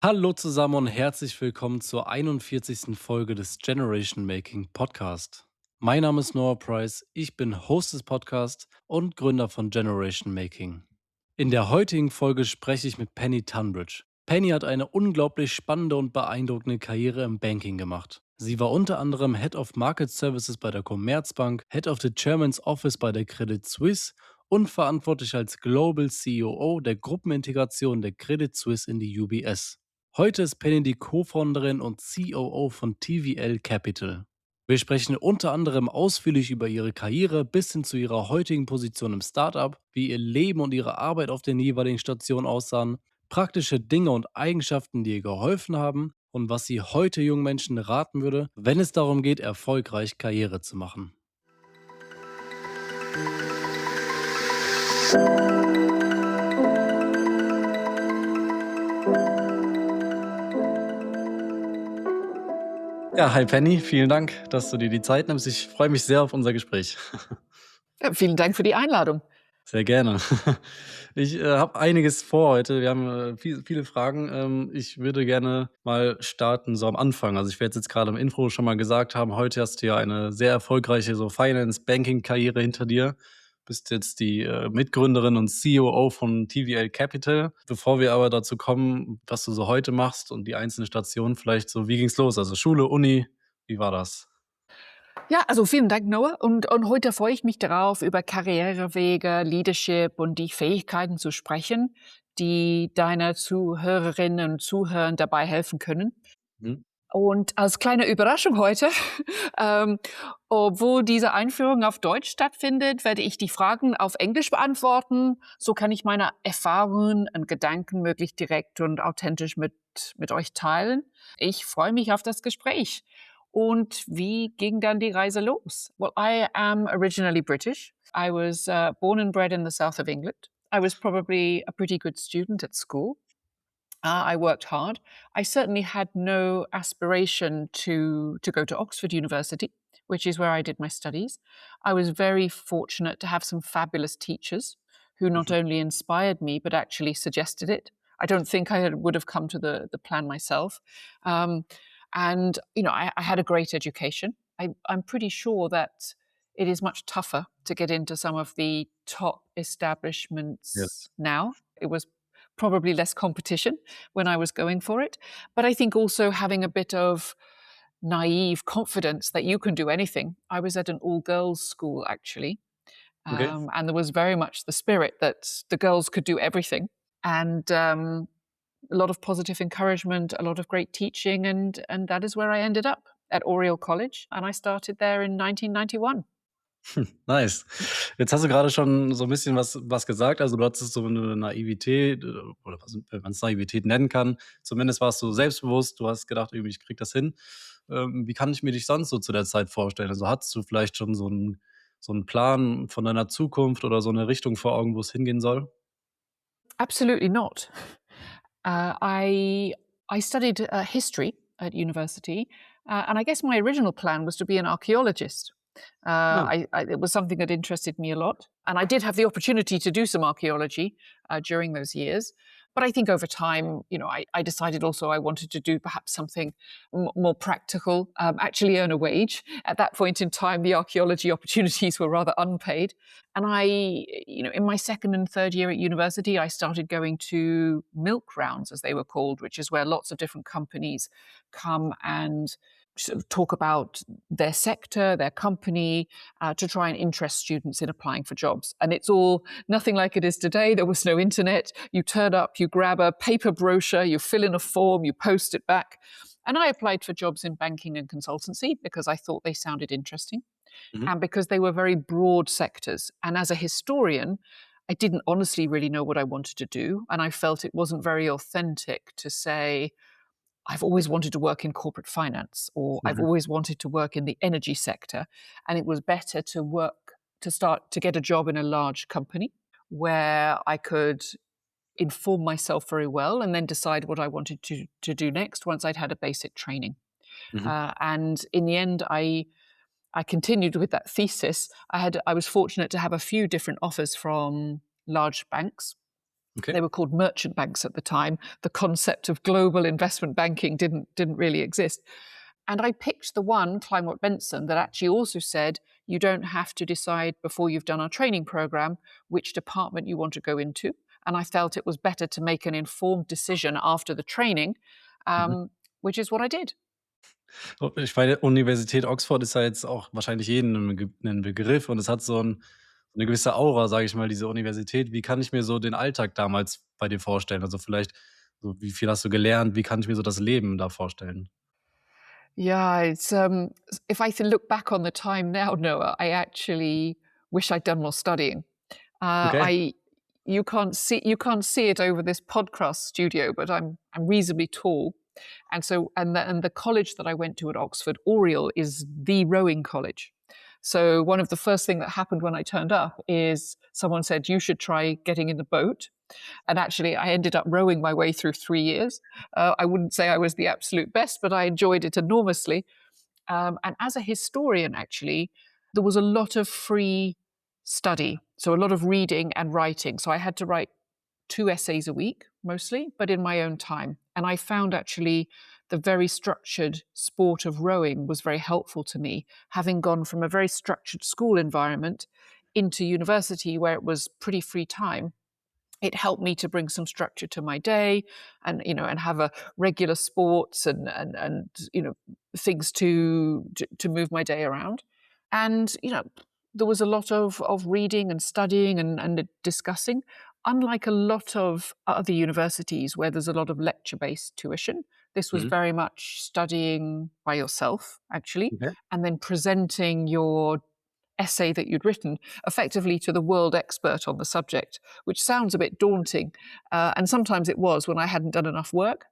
Hallo zusammen und herzlich willkommen zur 41. Folge des Generation Making Podcast. Mein Name ist Noah Price, ich bin Host des Podcasts und Gründer von Generation Making. In der heutigen Folge spreche ich mit Penny Tunbridge. Penny hat eine unglaublich spannende und beeindruckende Karriere im Banking gemacht. Sie war unter anderem Head of Market Services bei der Commerzbank, Head of the Chairman's Office bei der Credit Suisse und verantwortlich als Global-COO der Gruppenintegration der Credit Suisse in die UBS. Heute ist Penny die Co-Founderin und COO von TVL Capital. Wir sprechen unter anderem ausführlich über ihre Karriere bis hin zu ihrer heutigen Position im Startup, wie ihr Leben und ihre Arbeit auf den jeweiligen Stationen aussahen, praktische Dinge und Eigenschaften, die ihr geholfen haben und was sie heute jungen Menschen raten würde, wenn es darum geht, erfolgreich Karriere zu machen. Ja, hi Penny, vielen Dank, dass du dir die Zeit nimmst. Ich freue mich sehr auf unser Gespräch. Ja, vielen Dank für die Einladung. Sehr gerne. Ich habe einiges vor heute. Wir haben viele Fragen. Ich würde gerne mal starten, so am Anfang. Also ich werde jetzt gerade im Intro schon mal gesagt haben, heute hast du ja eine sehr erfolgreiche so Finance-Banking-Karriere hinter dir. Bist jetzt die Mitgründerin und COO von TVL Capital. Bevor wir aber dazu kommen, was du so heute machst und die einzelnen Stationen, vielleicht so, wie ging's los? Also Schule, Uni, wie war das? Ja, also vielen Dank, Noah. Und heute freue ich mich darauf, über Karrierewege, Leadership und die Fähigkeiten zu sprechen, die deine Zuhörerinnen und Zuhörern dabei helfen können. Mhm. Und als kleine Überraschung heute, ähm, obwohl diese Einführung auf Deutsch stattfindet, werde ich die Fragen auf Englisch beantworten. So kann ich meine Erfahrungen und Gedanken möglichst direkt und authentisch mit euch teilen. Ich freue mich auf das Gespräch. Und wie ging dann die Reise los? Well, I am originally British. I was born and bred in the south of England. I was probably a pretty good student at school. I worked hard. I certainly had no aspiration to go to Oxford University, which is where I did my studies. I was very fortunate to have some fabulous teachers who not Mhm. only inspired me but actually suggested it. I don't think would have come to the plan myself. Um, and you know, I had a great education. I'm pretty sure that it is much tougher to get into some of the top establishments Yes. now. It was probably less competition when I was going for it. But I think also having a bit of naive confidence that you can do anything. I was at an all girls school actually, Okay. and there was very much the spirit that the girls could do everything. And a lot of positive encouragement, a lot of great teaching, and that is where I ended up at Oriel College, and I started there in 1991. Nice. Jetzt hast du gerade schon so ein bisschen was gesagt. Also, du hattest so eine Naivität, oder was wenn man's Naivität nennen kann. Zumindest warst du selbstbewusst. Du hast gedacht: „Irgendwie, ich kriege das hin.“ Wie kann ich mir dich sonst so zu der Zeit vorstellen? Also, hattest du vielleicht schon so 'n Plan von deiner Zukunft oder so eine Richtung vor Augen, wo es hingehen soll? Absolutely not. I studied history at university, and I guess my original plan was to be an archaeologist. Ah, It was something that interested me a lot, and I did have the opportunity to do some archaeology during those years. But I think over time, you know, I decided also I wanted to do perhaps something more practical, actually earn a wage. At that point in time, the archaeology opportunities were rather unpaid. And you know, in my second and third year at university, I started going to milk rounds, as they were called, which is where lots of different companies come and sort of talk about their sector, their company, to try and interest students in applying for jobs. And it's all nothing like it is today. There was no internet. You turn up, you grab a paper brochure, you fill in a form, you post it back. And I applied for jobs in banking and consultancy because I thought they sounded interesting mhm, and because they were very broad sectors. And as a historian, I didn't honestly really know what I wanted to do. And I felt it wasn't very authentic to say, I've always wanted to work in corporate finance or I've mhm, always wanted to work in the energy sector. And it was better to start to get a job in a large company where I could inform myself very well and then decide what I wanted to do next once I'd had a basic training. mhm. And in the end, I continued with that thesis. I was fortunate to have a few different offers from large banks, Okay. They were called merchant banks at the time. The concept of global investment banking didn't really exist. And I picked the one, Kleinwort Benson, that actually also said you don't have to decide before you've done our training program which department you want to go into. And I felt it was better to make an informed decision after the training, Mhm. which is what I did. Ich meine, Universität Oxford ist ja jetzt auch wahrscheinlich jedem 'nen Begriff und es hat so 'ne gewisse Aura, sage ich mal, diese Universität. Wie kann ich mir so den Alltag damals bei dir vorstellen? Also, vielleicht so, wie viel hast du gelernt? Wie kann ich mir so das Leben da vorstellen? Yeah, it's if I can look back on the time now, Noah, I actually wish I'd done more studying. Okay. I you can't see it over this podcast studio, but I'm reasonably tall, and so and the college that I went to at Oxford, Oriel, is the rowing college. So one of the first thing that happened when I turned up is someone said you should try getting in the boat, and actually I ended up rowing my way through 3 years. I wouldn't say I was the absolute best, but I enjoyed it enormously. And as a historian, actually, there was a lot of free study. So a lot of reading and writing. So I had to write 2 essays a week, mostly, but in my own time. And I found actually the very structured sport of rowing was very helpful to me, having gone from a very structured school environment into university where it was pretty free time. It helped me to bring some structure to my day, and and have a regular sports and things to move my day around. And there was a lot of reading and studying and discussing, unlike a lot of other universities where there's a lot of lecture based tuition. This was Mhm. very much studying by yourself, actually, Okay. and then presenting your essay that you'd written effectively to the world expert on the subject, which sounds a bit daunting. And sometimes it was when I hadn't done enough work.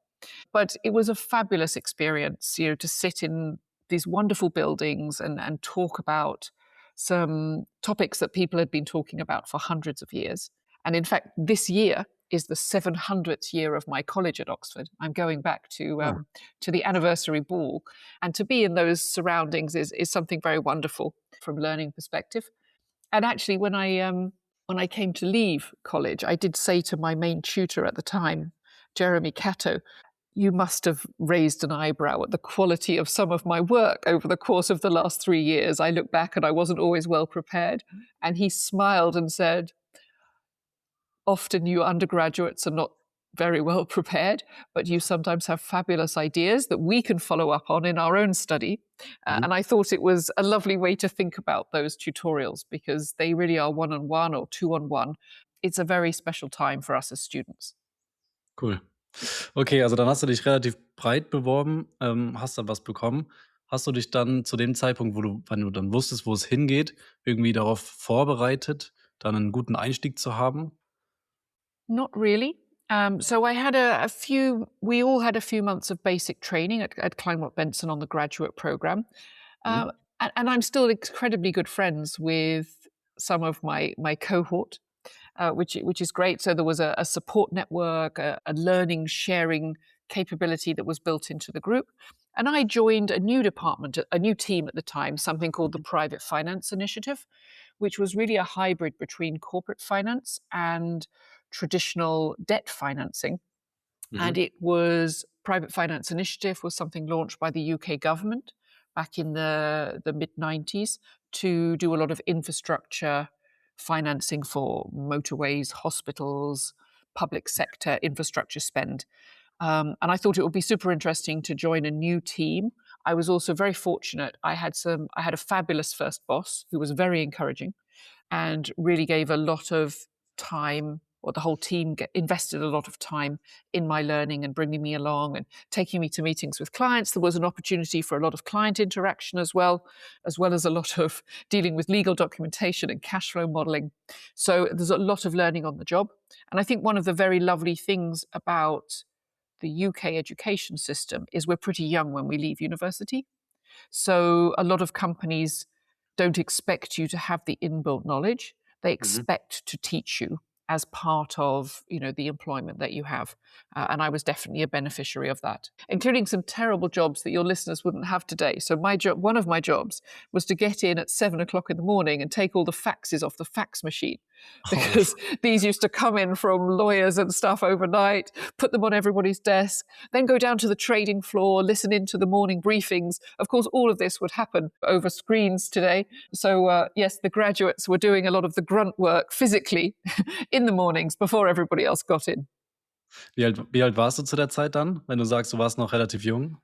But it was a fabulous experience, to sit in these wonderful buildings and talk about some topics that people had been talking about for hundreds of years. And in fact, this year is the 700th year of my college at Oxford. I'm going back Ah, to the anniversary ball, and to be in those surroundings is something very wonderful from learning perspective. And actually, when I came to leave college, I did say to my main tutor at the time, Jeremy Cato, you must have raised an eyebrow at the quality of some of my work over the course of the last 3 years. I look back and I wasn't always well prepared. And he smiled and said, often you undergraduates are not very well prepared, but you sometimes have fabulous ideas that we can follow up on in our own study. mhm. And I thought it was a lovely way to think about those tutorials because they really are one on one or two on one. It's a very special time for us as students. Cool. Okay, also dann hast du dich relativ breit beworben, hast dann was bekommen. Hast du dich dann zu dem Zeitpunkt, wenn du dann wusstest, wo es hingeht, irgendwie darauf vorbereitet, dann einen guten Einstieg zu haben? Not really. So I had a few, we all had a few months of basic training at Kleinwort Benson on the graduate program. Mhm. And I'm still incredibly good friends with some of my cohort, which is great. So there was a support network, a learning sharing capability that was built into the group. And I joined a new department, a new team at the time, something called the Private Finance Initiative, which was really a hybrid between corporate finance and traditional debt financing. And Mhm. it was Private Finance Initiative was something launched by the UK government back in the mid 90s to do a lot of infrastructure financing for motorways, hospitals, public sector infrastructure spend. And I thought it would be super interesting to join a new team. I was also very fortunate. I had a fabulous first boss who was very encouraging and really gave a lot of time, or the whole team invested a lot of time in my learning and bringing me along and taking me to meetings with clients. There was an opportunity for a lot of client interaction as well as a lot of dealing with legal documentation and cash flow modeling. So there's a lot of learning on the job. And I think one of the very lovely things about the UK education system is we're pretty young when we leave university. So a lot of companies don't expect you to have the inbuilt knowledge. They Mhm. expect to teach you. as part of, the employment that you have. And I was definitely a beneficiary of that, including some terrible jobs that your listeners wouldn't have today. So my job, one of my jobs, was to get in at 7 o'clock in the morning and take all the faxes off the fax machine, Oh, because these used to come in from lawyers and stuff overnight, put them on everybody's desk, then go down to the trading floor, listen into the morning briefings. Of course, all of this would happen over screens today. So yes, the graduates were doing a lot of the grunt work physically in the mornings before everybody else got in. wie alt warst du zu der Zeit dann, wenn du sagst, du warst noch relativ jung?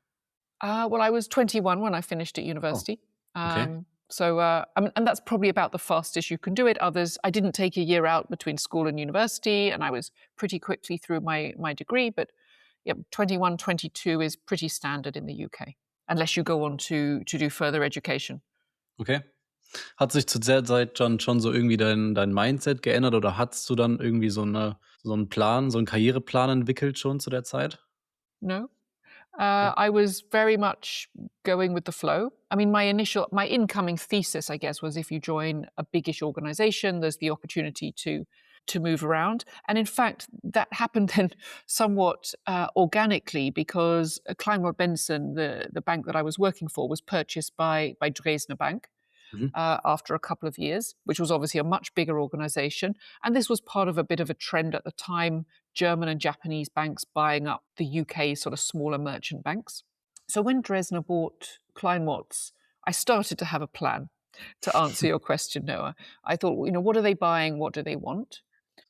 Well, I was 21 when I finished at Oh, university. okay. And that's probably about the fastest you can do it. Others, I didn't take a year out between school and university, and I was pretty quickly through my degree. But yeah, 21, 22 is pretty standard in the UK, unless you go on to do further education. Okay. Hat sich zu der Zeit schon so irgendwie dein Mindset geändert oder hattest du dann irgendwie so 'n Plan, so 'n Karriereplan entwickelt schon zu der Zeit? No, Okay. I was very much going with the flow. I mean, my incoming thesis, I guess, was if you join a biggish organization, there's the opportunity to move around. And in fact, that happened then somewhat organically, because Kleinwort Benson, the bank that I was working for, was purchased by Dresdner Bank Mhm. after a couple of years, which was obviously a much bigger organization. And this was part of a bit of a trend at the time, German and Japanese banks buying up the UK sort of smaller merchant banks. So when Dresdner bought Kleinworts, I started to have a plan, to answer your question, Noah. I thought, what are they buying? What do they want?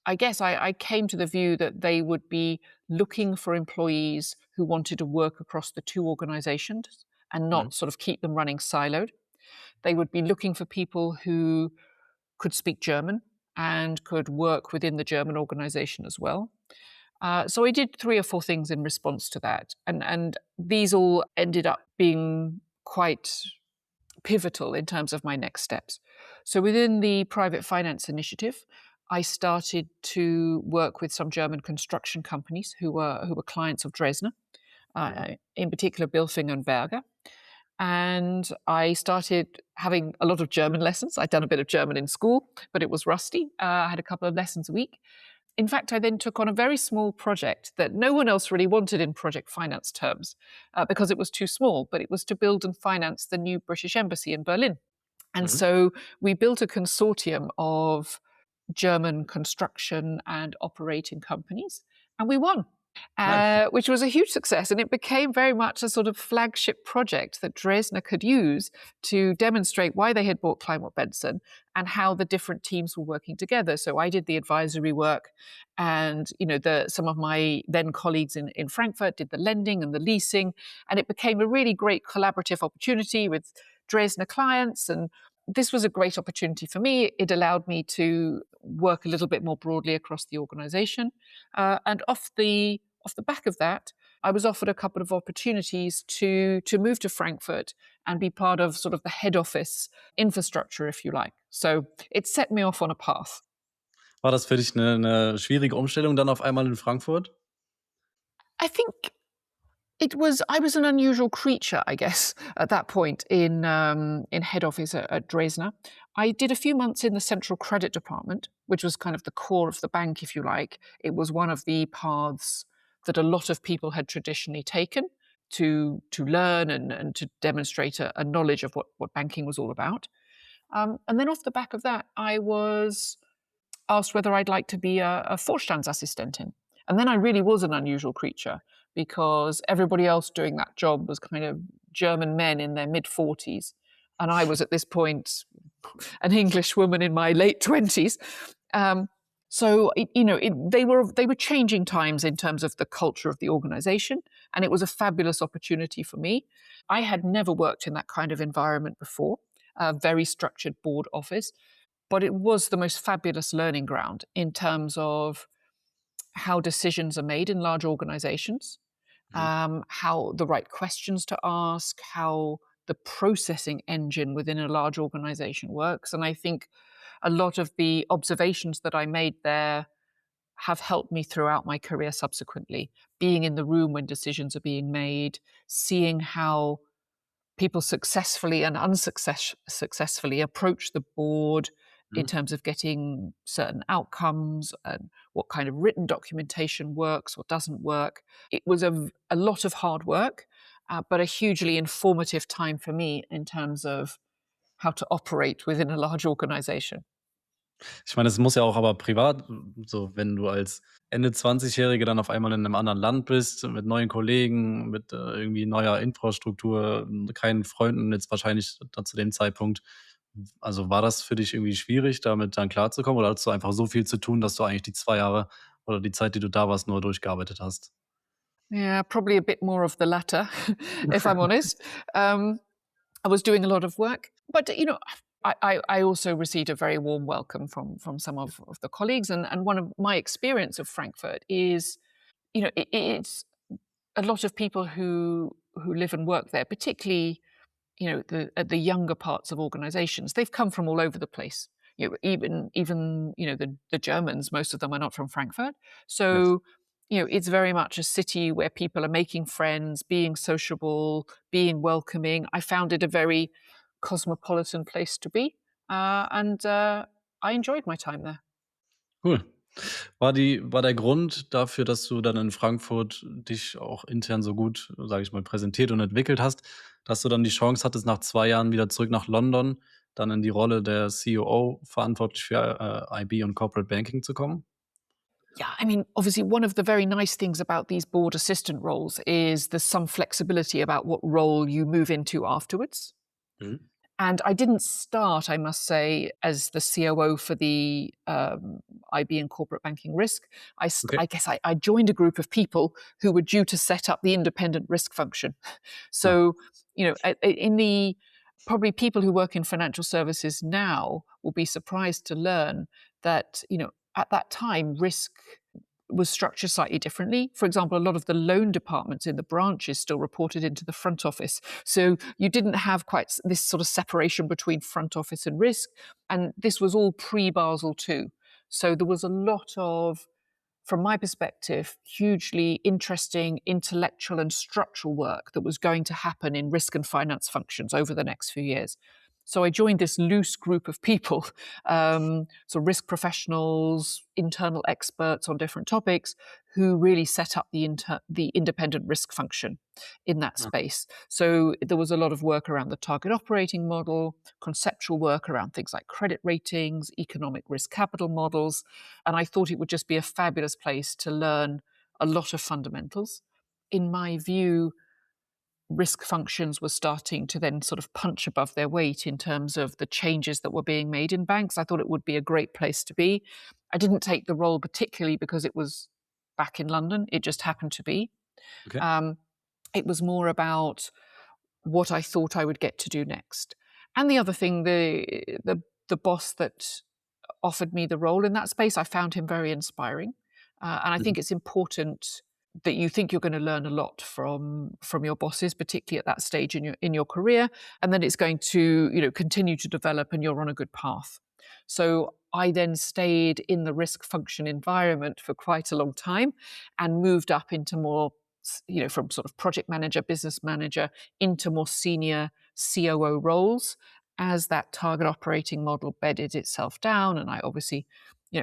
I guess I came to the view that they would be looking for employees who wanted to work across the two organizations and Mhm. not sort of keep them running siloed. They would be looking for people who could speak German and could work within the German organization as well. So I did 3 or 4 things in response to that. And these all ended up being quite pivotal in terms of my next steps. So within the private finance initiative, I started to work with some German construction companies who were clients of Dresdner, Mhm. in particular Bilfinger and Berger. And I started having a lot of German lessons. I'd done a bit of German in school, but it was rusty. I had a couple of lessons a week. In fact, I then took on a very small project that no one else really wanted in project finance terms, because it was too small, but it was to build and finance the new British Embassy in Berlin. And Mhm. so we built a consortium of German construction and operating companies, and we won, Nice. which was a huge success. And it became very much a sort of flagship project that Dresdner could use to demonstrate why they had bought Kleinwort Benson and how the different teams were working together. So I did the advisory work, and some of my then colleagues in Frankfurt did the lending and the leasing, and it became a really great collaborative opportunity with Dresdner clients. And this was a great opportunity for me. It allowed me to work a little bit more broadly across the organization. And off the back of that, I was offered a couple of opportunities to move to Frankfurt and be part of sort of the head office infrastructure, if you like. So it set me off on a path. War das für dich 'ne schwierige Umstellung dann auf einmal in Frankfurt? I think I was an unusual creature, I guess, at that point in head office at Dresdner. I did a few months in the central credit department, which was kind of the core of the bank, if you like. It was one of the paths that a lot of people had traditionally taken to learn and to demonstrate a knowledge of what banking was all about. And then off the back of that, I was asked whether I'd like to be a Vorstandsassistentin. And then I really was an unusual creature, because everybody else doing that job was kind of German men in their mid 40s. And I was at this point an English woman in my late 20s. Um, they were changing times in terms of the culture of the organization, and it was a fabulous opportunity for me. I had never worked in that kind of environment before, a very structured board office, but it was the most fabulous learning ground in terms of how decisions are made in large organizations, Mhm. how the right questions to ask, how the processing engine within a large organization works. And I think a lot of the observations that I made there have helped me throughout my career subsequently. Being in the room when decisions are being made, seeing how people successfully and unsuccessfully approach the board, in Mhm. terms of getting certain outcomes and what kind of written documentation works or doesn't work. It was a lot of hard work, but a hugely informative time for me in terms of how to operate within a large organization. Ich meine, es muss ja auch aber privat so, wenn du als Ende 20-Jährige dann auf einmal in einem anderen Land bist, mit neuen Kollegen, mit, irgendwie neuer Infrastruktur, keinen Freunden jetzt wahrscheinlich da zu dem Zeitpunkt. Also, war das für dich irgendwie schwierig, damit dann klarzukommen oder hattest du einfach so viel zu tun, dass du eigentlich die 2 Jahre oder die Zeit, die du da warst, nur durchgearbeitet hast? Yeah, probably a bit more of the latter, if I'm honest. Um, I was doing a lot of work, but I also received a very warm welcome from some of the colleagues, and one of my experience of Frankfurt is, it's a lot of people who live and work there, particularly at the younger parts of organizations. They've come from all over the place. Even the Germans, most of them are not from Frankfurt. Yes. So it's very much a city where people are making friends, being sociable, being welcoming. I found it a very cosmopolitan place to be, and I enjoyed my time there. Cool. War der Grund dafür, dass du dann in Frankfurt dich auch intern so gut, sage ich mal, präsentiert und entwickelt hast, dass du dann die Chance hattest, nach 2 Jahren wieder zurück nach London, dann in die Rolle der COO verantwortlich für, IB und Corporate Banking zu kommen? Yeah, I mean, obviously, one of the very nice things about these board assistant roles is there's some flexibility about what role you move into afterwards. Mhm. And I didn't start, I must say, as the COO for the IB and corporate banking risk. Okay. I guess I joined a group of people who were due to set up the independent risk function. Ja. So, in the probably people who work in financial services now will be surprised to learn that, at that time, risk was structured slightly differently. For example, a lot of the loan departments in the branches still reported into the front office. So you didn't have quite this sort of separation between front office and risk. And this was all pre Basel II. So there was a lot of, from my perspective, hugely interesting intellectual and structural work that was going to happen in risk and finance functions over the next few years. So I joined this loose group of people, so risk professionals, internal experts on different topics, who really set up the independent risk function in that Ja. space. So there was a lot of work around the target operating model, conceptual work around things like credit ratings, economic risk capital models, and I thought it would just be a fabulous place to learn a lot of fundamentals. In my view, risk functions were starting to then sort of punch above their weight in terms of the changes that were being made in banks. I thought it would be a great place to be. I didn't take the role particularly because it was back in London. It just happened to be. Okay. Um, it was more about what I thought I would get to do next. And the other thing, the boss that offered me the role in that space, I found him very inspiring, and I Mhm. think it's important that you think you're going to learn a lot from your bosses, particularly at that stage in your career, and then it's going to continue to develop, and you're on a good path. So I then stayed in the risk function environment for quite a long time, and moved up into more from sort of project manager, business manager into more senior COO roles as that target operating model bedded itself down, and I obviously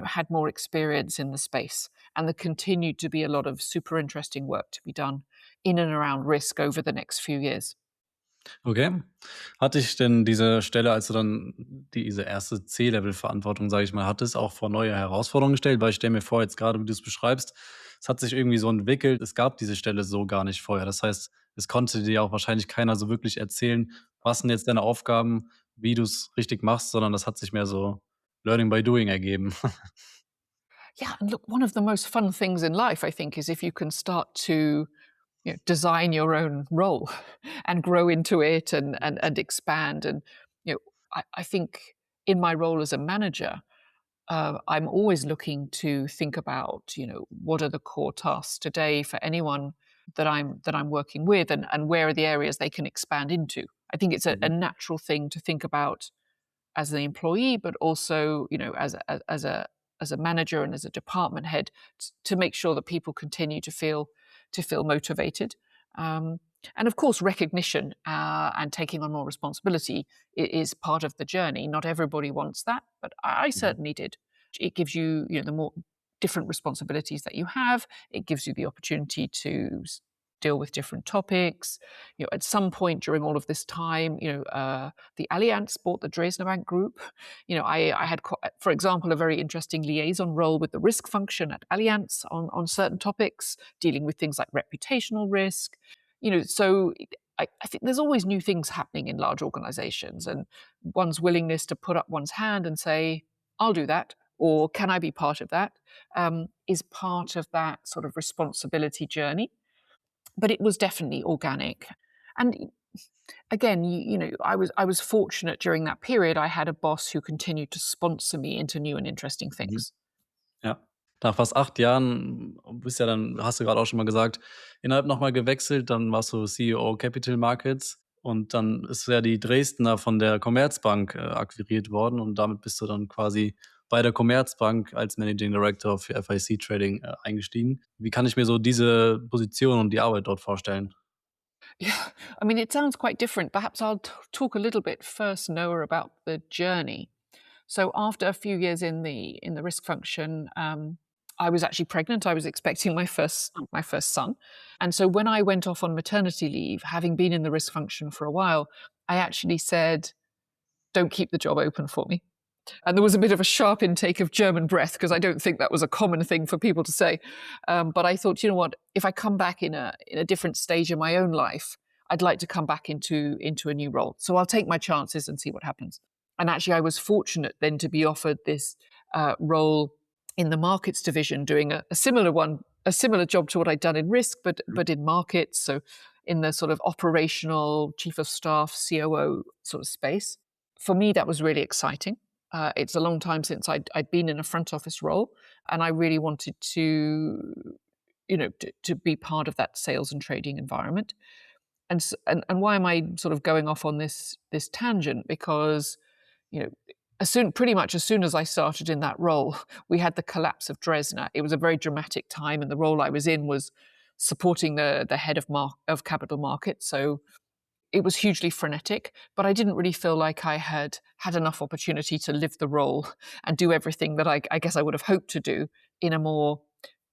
had more experience in the space, and there continued to be a lot of super interesting work to be done in and around risk over the next few years. Okay. Hat dich denn diese Stelle, als du dann diese erste C-Level-Verantwortung, sage ich mal, hattest, auch vor neue Herausforderungen gestellt? Weil ich stelle mir vor, jetzt gerade, wie du es beschreibst, es hat sich irgendwie so entwickelt, es gab diese Stelle so gar nicht vorher. Das heißt, es konnte dir auch wahrscheinlich keiner so wirklich erzählen, was sind jetzt deine Aufgaben, wie du es richtig machst, sondern das hat sich mehr so Learning by Doing ergeben. Yeah, and look, one of the most fun things in life, I think, is if you can start to design your own role and grow into it and expand. And I think in my role as a manager, I'm always looking to think about what are the core tasks today for anyone that I'm working with, and where are the areas they can expand into. I think it's a Mhm. natural thing to think about as an employee, but also as a manager and as a department head to make sure that people continue to feel motivated. And of course, recognition and taking on more responsibility is part of the journey. Not everybody wants that, but I Mhm. certainly did. It gives you, the more different responsibilities that you have. It gives you the opportunity to deal with different topics. At some point during all of this time, the Allianz bought the Dresdner Bank Group. I had, for example, a very interesting liaison role with the risk function at Allianz on certain topics, dealing with things like reputational risk. So I think there's always new things happening in large organizations, and one's willingness to put up one's hand and say, I'll do that, or can I be part of that, is part of that sort of responsibility journey. But it was definitely organic. And again, I was fortunate during that period. I had a boss who continued to sponsor me into new and interesting Mhm. things. Ja. Nach fast 8 Jahren bist ja dann hast du gerade auch schon mal gesagt, innerhalb noch mal gewechselt, dann warst du CEO Capital Markets und dann ist ja die Dresdner von der Commerzbank, akquiriert worden und damit bist du dann quasi bei der Commerzbank als Managing Director für FIC Trading, eingestiegen. Wie kann ich mir so diese Position und die Arbeit dort vorstellen? Yeah, I mean, it sounds quite different. Perhaps I'll talk a little bit first, Noah, about the journey. So after a few years in the risk function, I was actually pregnant. I was expecting my first son, and so when I went off on maternity leave, having been in the risk function for a while, I actually said, "Don't keep the job open for me." And there was a bit of a sharp intake of German breath because I don't think that was a common thing for people to say. But I thought, you know what? If I come back in a different stage in my own life, I'd like to come back into a new role. So I'll take my chances and see what happens. And actually, I was fortunate then to be offered this role in the markets division, doing a similar one, a similar job to what I'd done in risk, but in markets. So in the sort of operational chief of staff, COO sort of space. For me, that was really exciting. It's a long time since I'd been in a front office role, and I really wanted to be part of that sales and trading environment. And why am I sort of going off on this tangent? Because you know, pretty much as soon as I started in that role, we had the collapse of Dresdner. It was a very dramatic time, and the role I was in was supporting the head of capital markets. So it was hugely frenetic, but I didn't really feel like I had enough opportunity to live the role and do everything that I guess I would have hoped to do in a more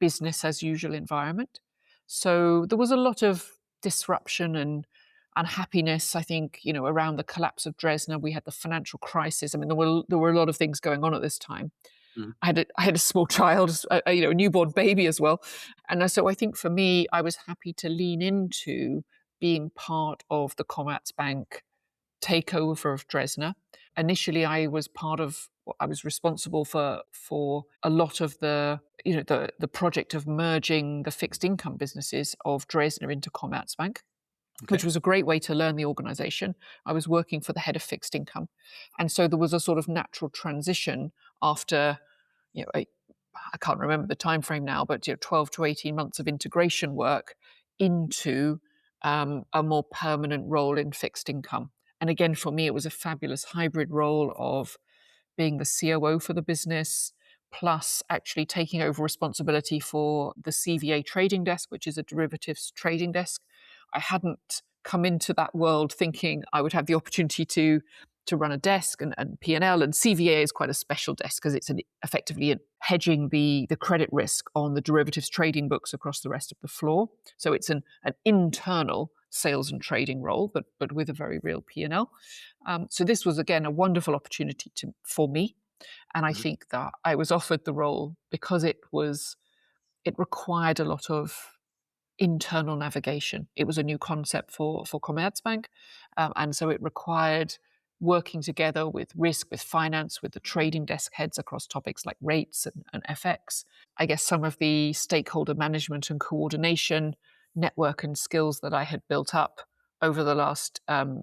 business as usual environment. So there was a lot of disruption and unhappiness. I think around the collapse of Dresdner, we had the financial crisis. I mean, there were a lot of things going on at this time. Mhm. I had a small child, a newborn baby as well, and so I think for me, I was happy to lean into being part of the Commerzbank takeover of Dresdner. Initially, I was responsible for a lot of the project of merging the fixed income businesses of Dresdner into Commerzbank, which Okay. was a great way to learn the organization. I was working for the head of fixed income. And so there was a sort of natural transition after, you know, I can't remember the time frame now, but 12 to 18 months of integration work into a more permanent role in fixed income. And again, for me, it was a fabulous hybrid role of being the COO for the business, plus actually taking over responsibility for the CVA trading desk, which is a derivatives trading desk. I hadn't come into that world thinking I would have the opportunity to run a desk and P&L. And CVA is quite a special desk because it's effectively hedging the credit risk on the derivatives trading books across the rest of the floor. So it's an internal sales and trading role, but with a very real P&L. So this was, again, a wonderful opportunity for me. And I Mhm. think that I was offered the role because it required a lot of internal navigation. It was a new concept for Commerzbank, and so it required working together with risk, with finance, with the trading desk heads across topics like rates and FX. I guess some of the stakeholder management and coordination network and skills that I had built up over the last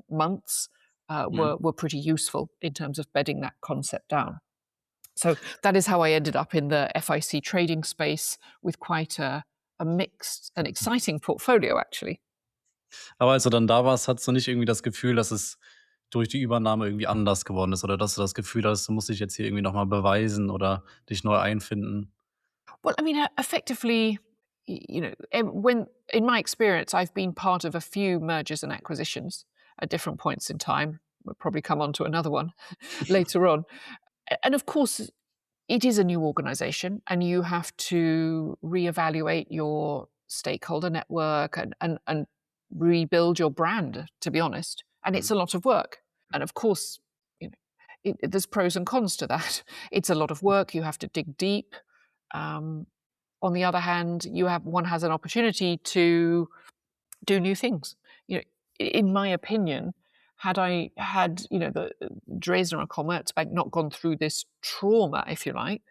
months Mhm. were pretty useful in terms of bedding that concept down. So that is how I ended up in the FIC trading space with quite a mixed and exciting portfolio, actually. Aber als du dann da warst, hattest du nicht irgendwie das Gefühl, dass es durch die Übernahme irgendwie anders geworden ist oder dass du das Gefühl hast, du musst dich jetzt hier irgendwie noch mal beweisen oder dich neu einfinden? Well, I mean, effectively, when in my experience, I've been part of a few mergers and acquisitions at different points in time. We'll probably come on to another one later on. And of course, it is a new organization, and you have to reevaluate your stakeholder network and rebuild your brand, to be honest. And it's Mhm. a lot of work. And of course, there's pros and cons to that. It's a lot of work. You have to dig deep. Um, on the other hand, one has an opportunity to do new things. In my opinion, had I had the Dresdner or Commerzbank not gone through this trauma, if you like,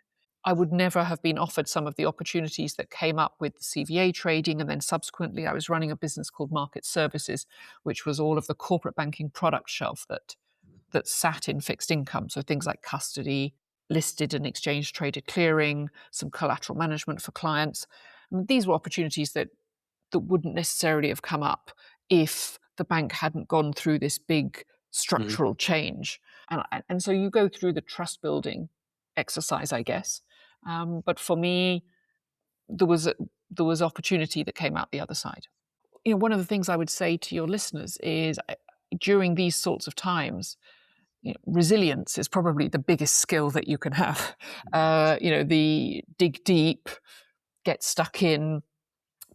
I would never have been offered some of the opportunities that came up with CVA trading, and then subsequently I was running a business called Market Services, which was all of the corporate banking product shelf that sat in fixed income. So things like custody, listed and exchange traded clearing, some collateral management for clients. I mean, these were opportunities that wouldn't necessarily have come up if the bank hadn't gone through this big Mhm. structural change. And so you go through the trust building exercise, I guess. But for me, there was opportunity that came out the other side. One of the things I would say to your listeners is during these sorts of times, resilience is probably the biggest skill that you can have. The dig deep, get stuck in,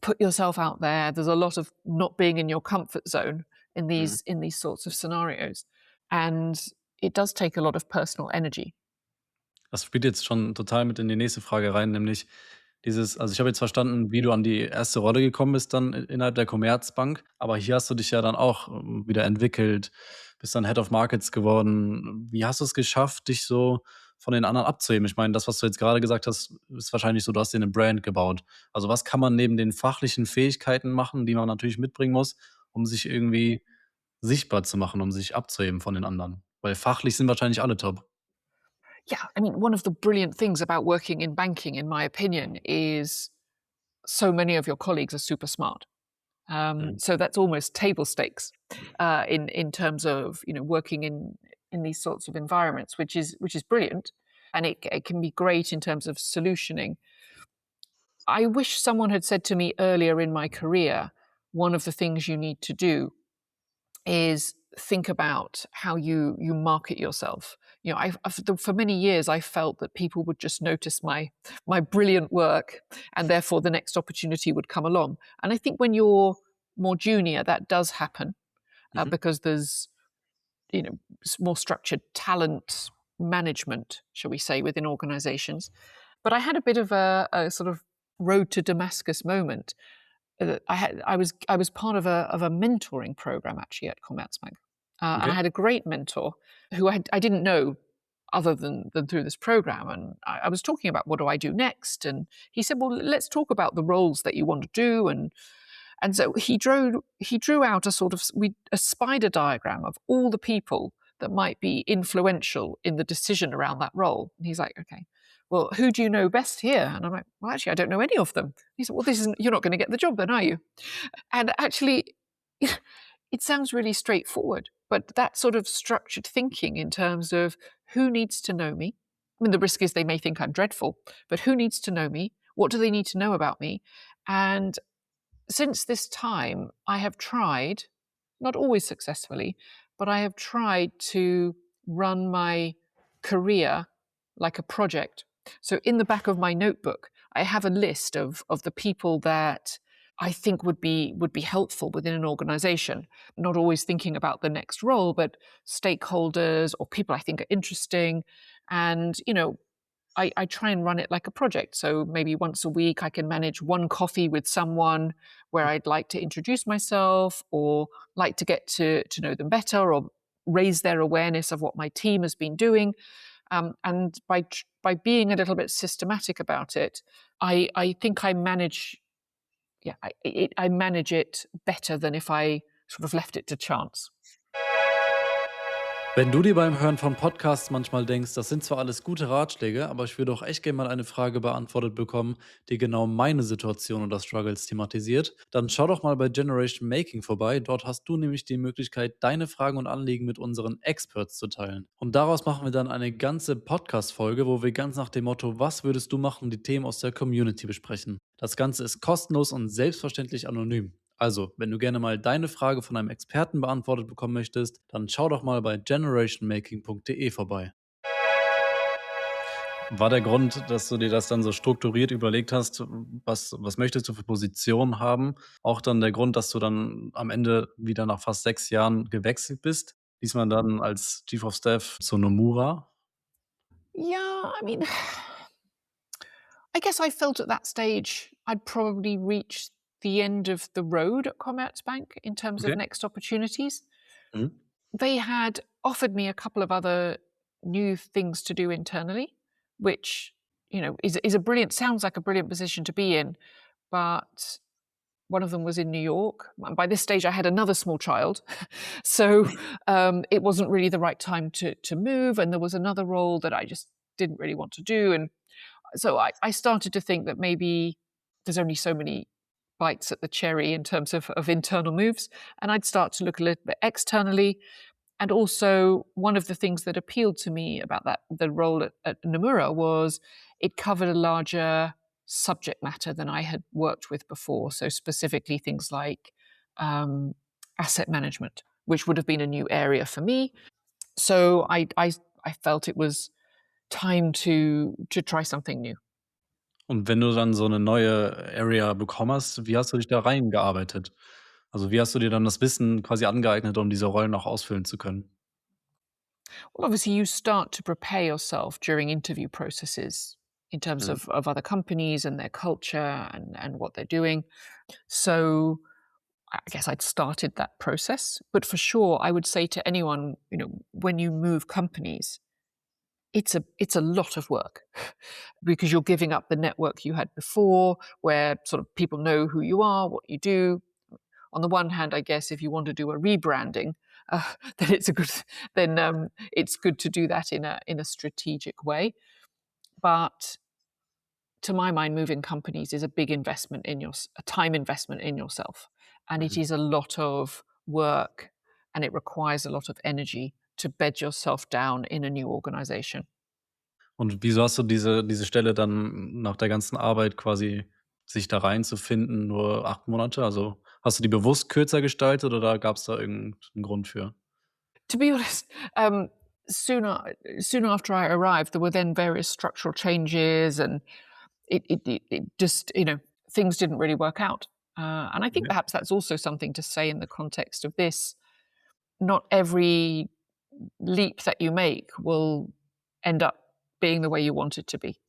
put yourself out there. There's a lot of not being in your comfort zone in Mhm. these sorts of scenarios, and it does take a lot of personal energy. Das spielt jetzt schon total mit in die nächste Frage rein, nämlich also, ich habe jetzt verstanden, wie du an die erste Rolle gekommen bist dann innerhalb der Commerzbank, aber hier hast du dich ja dann auch, wieder entwickelt, bist dann Head of Markets geworden. Wie hast du es geschafft, dich so von den anderen abzuheben? Ich meine, das, was du jetzt gerade gesagt hast, ist wahrscheinlich so, du hast dir 'ne Brand gebaut. Also, was kann man neben den fachlichen Fähigkeiten machen, die man natürlich mitbringen muss, um sich irgendwie sichtbar zu machen, um sich abzuheben von den anderen? Weil fachlich sind wahrscheinlich alle top. Yeah, I mean, one of the brilliant things about working in banking, in my opinion, is so many of your colleagues are super smart. Mhm. So that's almost table stakes in terms of working in these sorts of environments, which is brilliant, and it can be great in terms of solutioning. I wish someone had said to me earlier in my career, one of the things you need to do is think about how you market yourself. For many years I felt that people would just notice my brilliant work, and therefore the next opportunity would come along. And I think when you're more junior, that does happen Mhm. because there's more structured talent management, shall we say, within organizations. But I had a bit of a sort of road to Damascus moment. I was part of a mentoring program actually at Commerzbank, and I Okay. had a great mentor who I didn't know other than through this program. And I was talking about what do I do next, and he said, "Well, let's talk about the roles that you want to do." And so he drew out a spider diagram of all the people that might be influential in the decision around that role. And he's like, "Okay, well, who do you know best here?" And I'm like, "Well, actually, I don't know any of them." He said, "Well, you're not going to get the job then, are you?" And actually, it sounds really straightforward, but that sort of structured thinking in terms of who needs to know me. I mean, the risk is they may think I'm dreadful, but who needs to know me? What do they need to know about me? And since this time, I have tried, not always successfully, but I have tried to run my career like a project. So in the back of my notebook, I have a list of the people that I think would be helpful within an organization, not always thinking about the next role, but stakeholders or people I think are interesting. And, I try and run it like a project. So maybe once a week, I can manage one coffee with someone where I'd like to introduce myself or like to get to know them better or raise their awareness of what my team has been doing. And by being a little bit systematic about it, I think I manage, yeah, I manage it better than if I sort of left it to chance. Wenn du dir beim Hören von Podcasts manchmal denkst, das sind zwar alles gute Ratschläge, aber ich würde auch echt gerne mal eine Frage beantwortet bekommen, die genau meine Situation oder Struggles thematisiert, dann schau doch mal bei Generation Making vorbei. Dort hast du nämlich die Möglichkeit, deine Fragen und Anliegen mit unseren Experts zu teilen. Und daraus machen wir dann eine ganze Podcast-Folge, wo wir ganz nach dem Motto, was würdest du machen, die Themen aus der Community besprechen. Das Ganze ist kostenlos und selbstverständlich anonym. Also, wenn du gerne mal deine Frage von einem Experten beantwortet bekommen möchtest, dann schau doch mal bei generationmaking.de vorbei. War der Grund, dass du dir das dann so strukturiert überlegt hast, was möchtest du für Positionen haben, auch dann der Grund, dass du dann am Ende wieder nach fast 6 Jahren gewechselt bist? Diesmal dann als Chief of Staff zu Nomura? Yeah, I mean, I guess I felt at that stage I'd probably reached the end of the road at Commerzbank in terms of Okay. next opportunities. Mhm. They had offered me a couple of other new things to do internally, which, is a brilliant sounds like a brilliant position to be in, but one of them was in New York. And by this stage, I had another small child, so it wasn't really the right time to move. And there was another role that I just didn't really want to do, and so I started to think that maybe there's only so many bites at the cherry in terms of internal moves, and I'd start to look a little bit externally. And also, one of the things that appealed to me about the role at Nomura was it covered a larger subject matter than I had worked with before. So specifically things like um, asset management, which would have been a new area for me. So I felt it was time to try something new. Und wenn du dann so 'ne neue Area bekommen hast, wie hast du dich da reingearbeitet? Also, wie hast du dir dann das Wissen quasi angeeignet, um diese Rollen auch ausfüllen zu können? Well, obviously, you start to prepare yourself during interview processes in terms Mhm. of other companies and their culture and what they're doing. So I guess I'd started that process. But for sure, I would say to anyone, when you move companies, it's a lot of work because you're giving up the network you had before, where sort of people know who you are, what you do. On the one hand, I guess if you want to do a rebranding, then it's good to do that in a strategic way. But to my mind, moving companies is a big investment a time investment in yourself, and it Mhm. is a lot of work, and it requires a lot of energy to bed yourself down in a new organization. Und wieso hast du diese Stelle dann nach der ganzen Arbeit quasi sich da reinzufinden, nur 8 Monate? Also, hast du die bewusst kürzer gestaltet oder gab's da irgend 'n Grund für? To be honest, soon after I arrived, there were then various structural changes, and it just things didn't really work out. And I think Okay. perhaps that's also something to say in the context of this. Not every leap that you make will end up being the way you want it to be.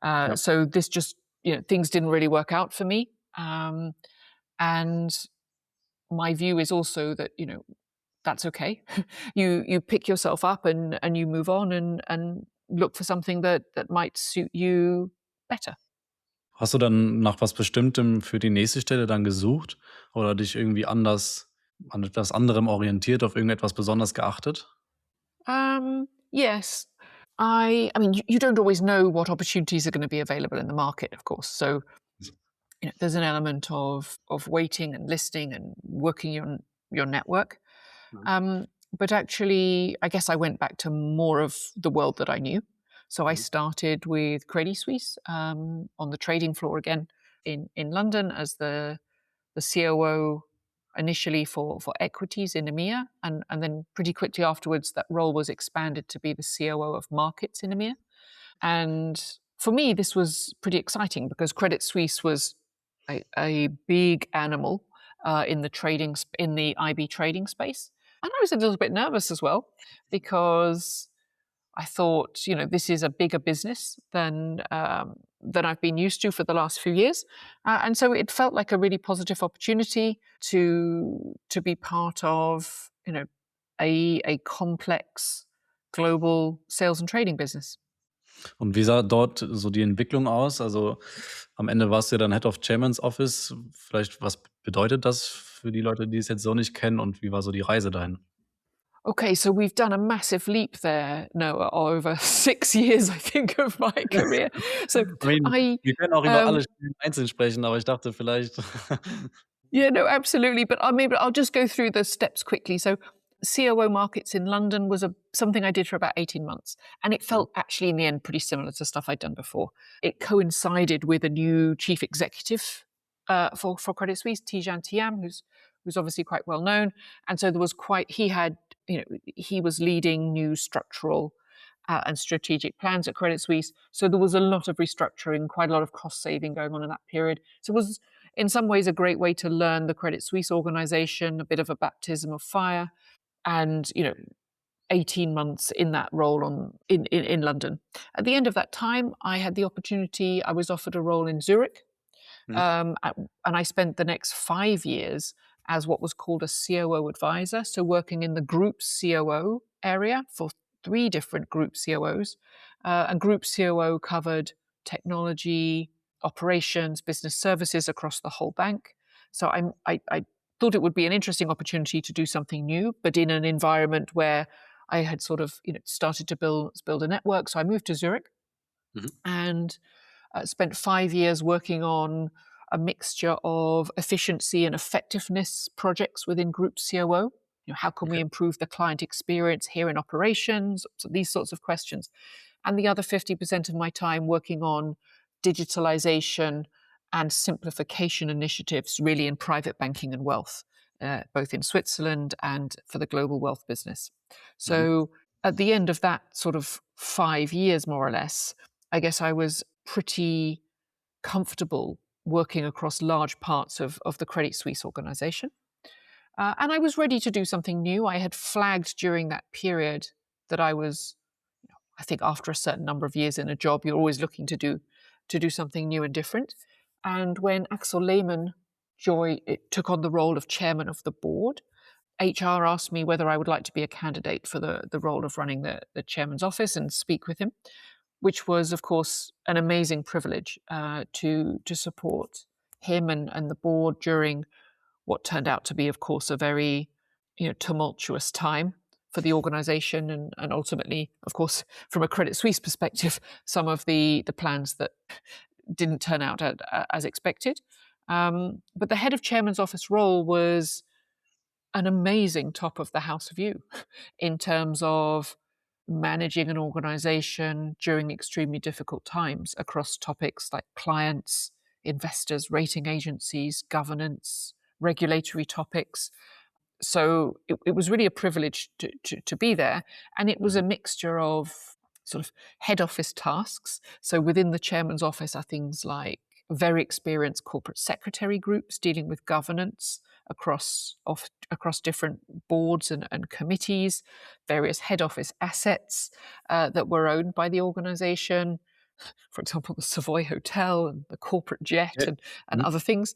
Ja. So this just things didn't really work out for me. And my view is also that that's okay. You pick yourself up and you move on and look for something that might suit you better. Hast du dann nach was Bestimmtem für die nächste Stelle dann gesucht oder dich irgendwie anders an etwas anderem orientiert, auf irgendetwas besonders geachtet? Yes, I mean you don't always know what opportunities are going to be available in the market, of course. So there's an element of waiting and listening and working your network. Mhm. Um, but actually, I guess I went back to more of the world that I knew. So I Mhm. started with Credit Suisse on the trading floor again in London as the COO initially for equities in EMEA, and then pretty quickly afterwards that role was expanded to be the COO of markets in EMEA. And for me, this was pretty exciting because Credit Suisse was a big animal in the in the IB trading space, and I was a little bit nervous as well because I thought, this is a bigger business than I've been used to for the last few years, and so it felt like a really positive opportunity to be part of, a complex global sales and trading business. Und wie sah dort so die Entwicklung aus? Also, am Ende warst du ja dann Head of Chairman's Office. Vielleicht, was bedeutet das für die Leute, die es jetzt so nicht kennen und wie war so die Reise dahin? Okay, so we've done a massive leap there, Noah, over 6 years, I think, of my career. So I mean, I, wir können auch über alle um Stellen einzeln sprechen, aber ich dachte vielleicht yeah, no, absolutely. But I mean, but I'll just go through the steps quickly. So, COO markets in London was something I did for about 18 months. And it Mhm, felt actually in the end pretty similar to stuff I'd done before. It coincided with a new chief executive for Credit Suisse, Tidjane Thiam, who's obviously quite well known. And so there was he was leading new structural and strategic plans at Credit Suisse. So there was a lot of restructuring, quite a lot of cost saving going on in that period. So it was in some ways a great way to learn the Credit Suisse organization, a bit of a baptism of fire, and 18 months in that role in London. At the end of that time, I had the opportunity. I was offered a role in Zurich, mhm, um, and I spent the next 5 years as what was called a COO advisor, so working in the group COO area for three different group COOs. And group COO covered technology, operations, business services across the whole bank. So I thought it would be an interesting opportunity to do something new, but in an environment where I had sort of started to build a network. So I moved to Zurich mhm. and spent 5 years working on a mixture of efficiency and effectiveness projects within Group COO. How can we Okay. improve the client experience here in operations? So these sorts of questions. And the other 50% of my time working on digitalization and simplification initiatives, really in private banking and wealth, both in Switzerland and for the global wealth business. Mhm, So at the end of that sort of 5 years, more or less, I guess I was pretty comfortable working across large parts of the Credit Suisse organization. And I was ready to do something new. I had flagged during that period that I was, I think after a certain number of years in a job, you're always looking to do something new and different. And when Axel Lehmann took on the role of chairman of the board, HR asked me whether I would like to be a candidate for the role of running the chairman's office and speak with him, which was, of course, an amazing privilege to support him and the board during what turned out to be, of course, a very tumultuous time for the organization and ultimately, of course, from a Credit Suisse perspective, some of the plans that didn't turn out as expected. But the head of chairman's office role was an amazing top of the house view in terms of managing an organization during extremely difficult times across topics like clients, investors, rating agencies, governance, regulatory topics. So it was really a privilege to be there. And it was a mhm. mixture of sort of head office tasks. So within the chairman's office are things like very experienced corporate secretary groups dealing with governance across different boards and committees, various head office assets that were owned by the organization, for example, the Savoy Hotel and the corporate jet Okay. and Mhm. other things,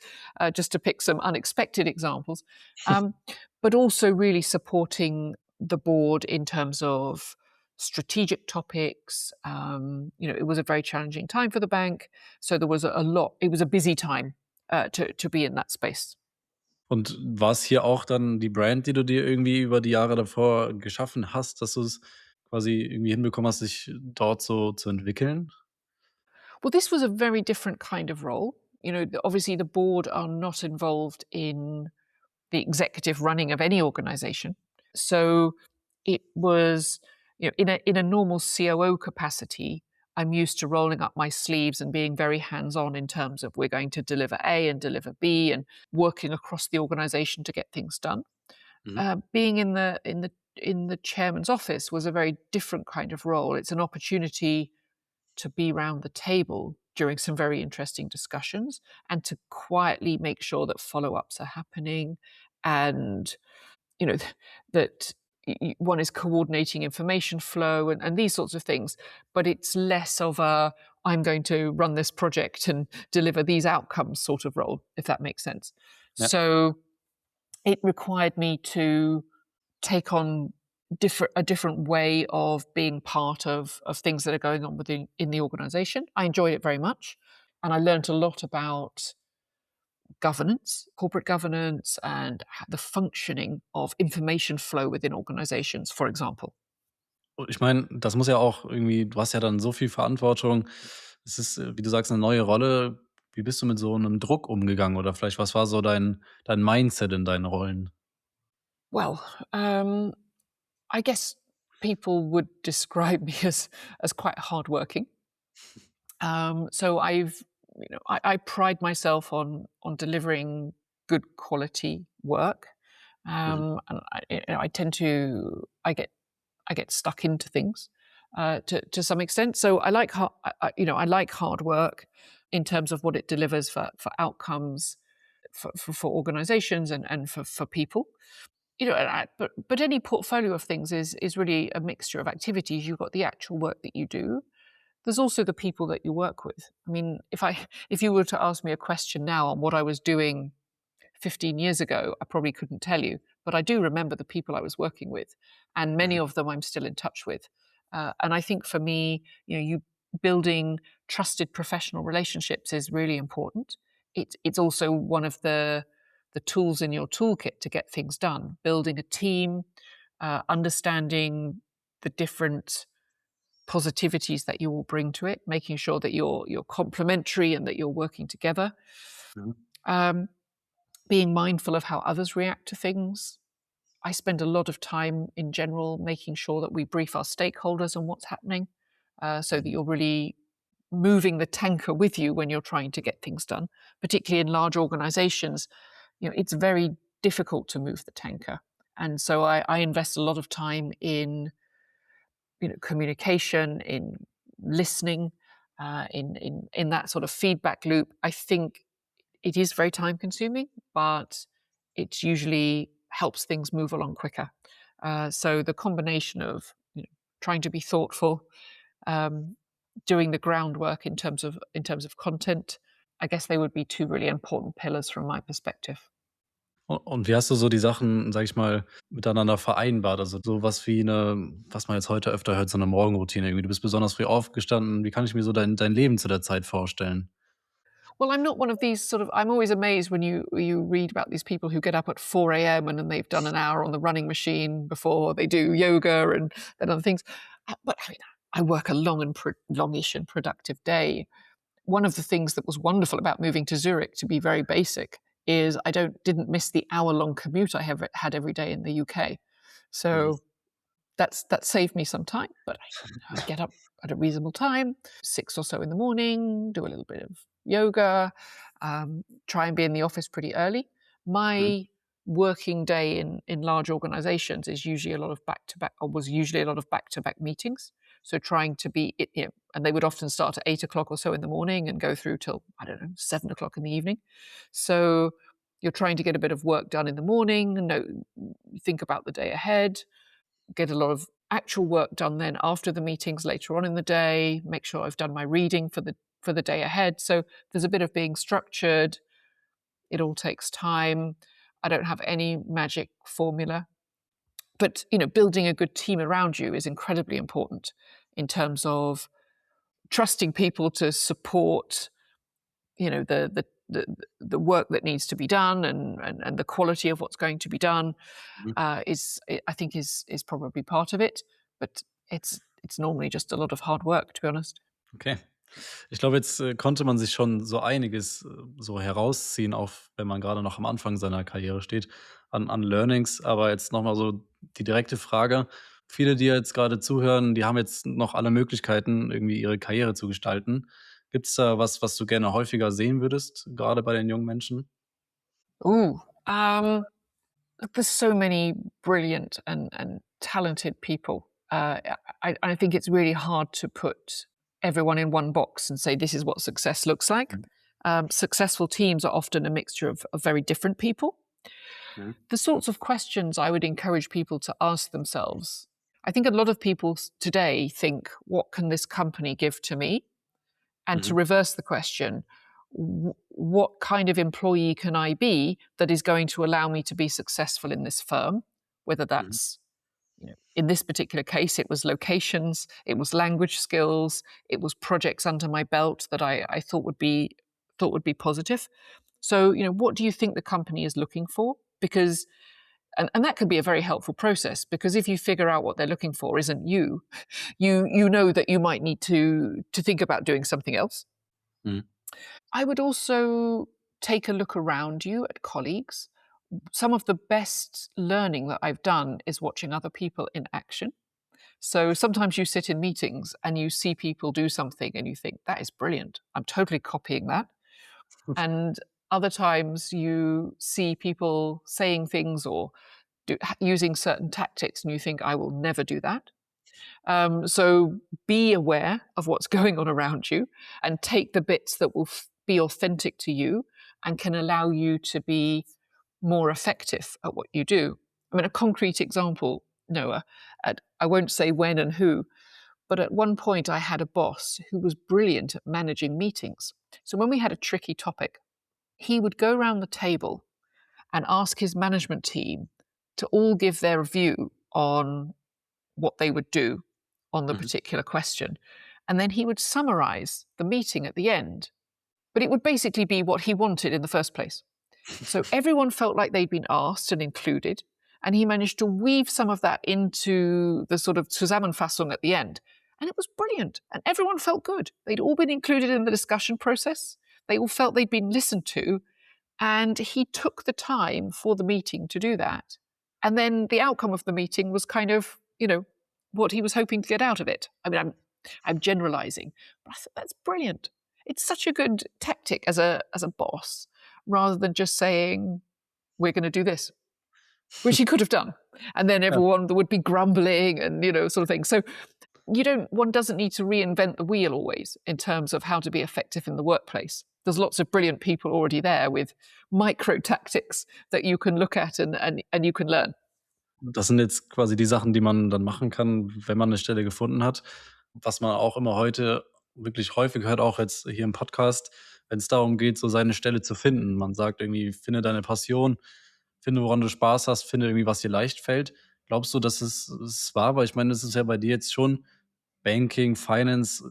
just to pick some unexpected examples. Um, but also really supporting the board in terms of strategic topics. It was a very challenging time for the bank, so there was a lot. It was a busy time to be in that space. Und war's hier auch dann die Brand, die du dir irgendwie über die Jahre davor geschaffen hast, dass du's quasi irgendwie hinbekommen hast, dich dort so zu entwickeln? Well, this was a very different kind of role. Obviously, the board are not involved in the executive running of any organization. So it was, in a normal COO capacity, I'm used to rolling up my sleeves and being very hands-on in terms of we're going to deliver A and deliver B and working across the organization to get things done. Mhm, Being in the chairman's office was a very different kind of role. It's an opportunity to be round the table during some very interesting discussions and to quietly make sure that follow-ups are happening and you know that one is coordinating information flow and these sorts of things, but it's less of a I'm going to run this project and deliver these outcomes sort of role, if that makes sense. ja. So it required me to take on a different way of being part of things that are going on within in the organization. I enjoyed it very much, and I learned a lot about governance, corporate governance, and the functioning of information flow within organizations, for example. Und ich meine, das muss ja auch irgendwie, du hast ja dann so viel Verantwortung. Es ist, wie du sagst, eine neue Rolle. Wie bist du mit so einem Druck umgegangen oder vielleicht was war so dein Mindset in deinen Rollen? Well, I guess people would describe me as quite hardworking. So I pride myself on delivering good quality work, Mhm, and I tend to I get stuck into things to some extent. So I like hard work in terms of what it delivers for outcomes for organizations and for people. But any portfolio of things is really a mixture of activities. You've got the actual work that you do. There's also the people that you work with. I mean, if you were to ask me a question now on what I was doing 15 years ago, I probably couldn't tell you, but I do remember the people I was working with, and many mhm, of them I'm still in touch with. And I think for me, you building trusted professional relationships is really important. It's also one of the tools in your toolkit to get things done. Building a team, understanding the different positivities that you will bring to it, making sure that you're complementary and that you're working together. mhm, Um, Being mindful of how others react to things. I spend a lot of time in general making sure that we brief our stakeholders on what's happening, so that mhm. you're really moving the tanker with you when you're trying to get things done. Particularly in large organizations, it's very difficult to move the tanker. And so I invest a lot of time in communication, in listening, in that sort of feedback loop. I think it is very time consuming, but it usually helps things move along quicker. So the combination of trying to be thoughtful, um, doing the groundwork in terms of content, I guess they would be two really important pillars from my perspective. Und wie hast du so die Sachen, sage ich mal, miteinander vereinbart? Also, so was wie 'ne was man jetzt heute öfter hört, so 'ne Morgenroutine irgendwie. Du bist besonders früh aufgestanden. Wie kann ich mir so dein Leben zu der Zeit vorstellen? Well, I'm not one of these sort of. I'm always amazed when you read about these people who get up at 4 a.m. and then they've done an hour on the running machine before they do yoga and then other things. But I mean, I work a longish and productive day. One of the things that was wonderful about moving to Zurich, to be very basic, is I didn't miss the hour-long commute I have had every day in the UK. Mhm, So that saved me some time. But I get up at a reasonable time, 6 or so in the morning, do a little bit of yoga, try and be in the office pretty early. mhm, My working day in large organizations is usually a lot of back to back, or was usually a lot of back to back meetings. So trying to be, and they would often start at 8 o'clock or so in the morning and go through till, I don't know, 7 o'clock in the evening. So you're trying to get a bit of work done in the morning, think about the day ahead, get a lot of actual work done then after the meetings later on in the day, make sure I've done my reading for the day ahead. So there's a bit of being structured. It all takes time. I don't have any magic formula. But building a good team around you is incredibly important in terms of trusting people to support, the work that needs to be done and the quality of what's going to be done mhm. I think is probably part of it, but it's normally just a lot of hard work, to be honest. Okay. Ich glaube, jetzt, konnte man sich schon so einiges, so herausziehen, auch wenn man grade noch am Anfang seiner Karriere steht, an Learnings. Aber jetzt noch mal so die direkte Frage: Viele, die jetzt grade zuhören, die haben jetzt noch alle Möglichkeiten, irgendwie ihre Karriere zu gestalten. Gibt's da was, was du gerne häufiger sehen würdest, grade bei den jungen Menschen? Ooh, there's so many brilliant and talented people. I think it's really hard to put everyone in one box and say this is what success looks like. Mhm, Successful teams are often a mixture of very different people. mhm, The sorts of questions I would encourage people to ask themselves. I think a lot of people today think, what can this company give to me? And to mhm, reverse the question, what kind of employee can I be that is going to allow me to be successful in this firm? Whether mhm. that's, in this particular case, it was locations, it was language skills, it was projects under my belt that I thought would be positive. So, what do you think the company is looking for? Because and that could be a very helpful process, because if you figure out what they're looking for isn't you, you know that you might need to think about doing something else. Mhm. I would also take a look around you at colleagues. Some of the best learning that I've done is watching other people in action. So sometimes you sit in meetings and you see people do something and you think, that is brilliant. I'm totally copying that. And other times you see people saying things or using certain tactics and you think, I will never do that. So be aware of what's going on around you and take the bits that will be authentic to you and can allow you to be more effective at what you do. I mean, a concrete example, Noah, I won't say when and who, but at one point I had a boss who was brilliant at managing meetings. So when we had a tricky topic, he would go around the table and ask his management team to all give their view on what they would do on the Mhm. particular question. And then he would summarize the meeting at the end. But it would basically be what he wanted in the first place. So everyone felt like they'd been asked and included. And he managed to weave some of that into the sort of Zusammenfassung at the end. And it was brilliant. And everyone felt good. They'd all been included in the discussion process. They all felt they'd been listened to. And he took the time for the meeting to do that. And then the outcome of the meeting was kind of, what he was hoping to get out of it. I mean, I'm generalizing, but I thought that's brilliant. It's such a good tactic as a boss, rather than just saying, we're going to do this, which he could have done. And then Ja. everyone would be grumbling and, sort of thing. So one doesn't need to reinvent the wheel always in terms of how to be effective in the workplace. There's lots of brilliant people already there with micro tactics that you can look at and you can learn. Das sind jetzt quasi die Sachen, die man dann machen kann, wenn man 'ne Stelle gefunden hat. Was man auch immer heute wirklich häufig hört, auch jetzt hier im Podcast, wenn's darum geht, so seine Stelle zu finden. Man sagt irgendwie: „Finde deine Passion, finde, woran du Spaß hast, finde irgendwie, was dir leicht fällt.“ Glaubst du, dass es wahr war? Ich meine, das ist ja bei dir jetzt schon Banking, Finance.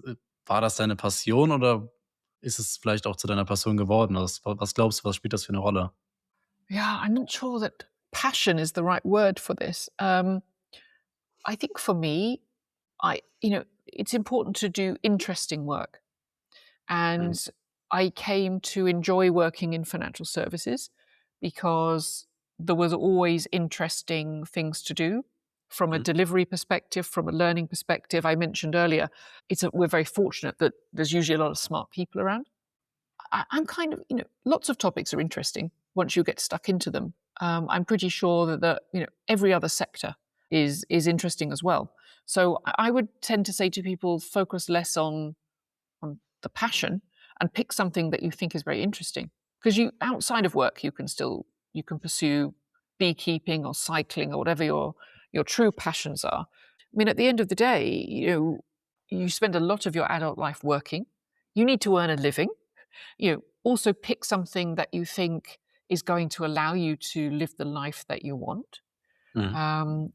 War das deine Passion oder ist es vielleicht auch zu deiner Passion geworden? Was glaubst du, was spielt das für 'ne Rolle? Yeah, I'm not sure that passion is the right word for this. I think for me, it's important to do interesting work. Mhm, And I came to enjoy working in financial services because there was always interesting things to do from a mhm, delivery perspective, from a learning perspective. I mentioned earlier, we're very fortunate that there's usually a lot of smart people around. I'm kind of, lots of topics are interesting once you get stuck into them. I'm pretty sure that every other sector is interesting as well. So I would tend to say to people, focus less on the passion and pick something that you think is very interesting, because you outside of work you can pursue beekeeping or cycling or whatever your true passions are. I mean, at the end of the day, you spend a lot of your adult life working. You need to earn a living. Also pick something that you think is going to allow you to live the life that you want. mhm.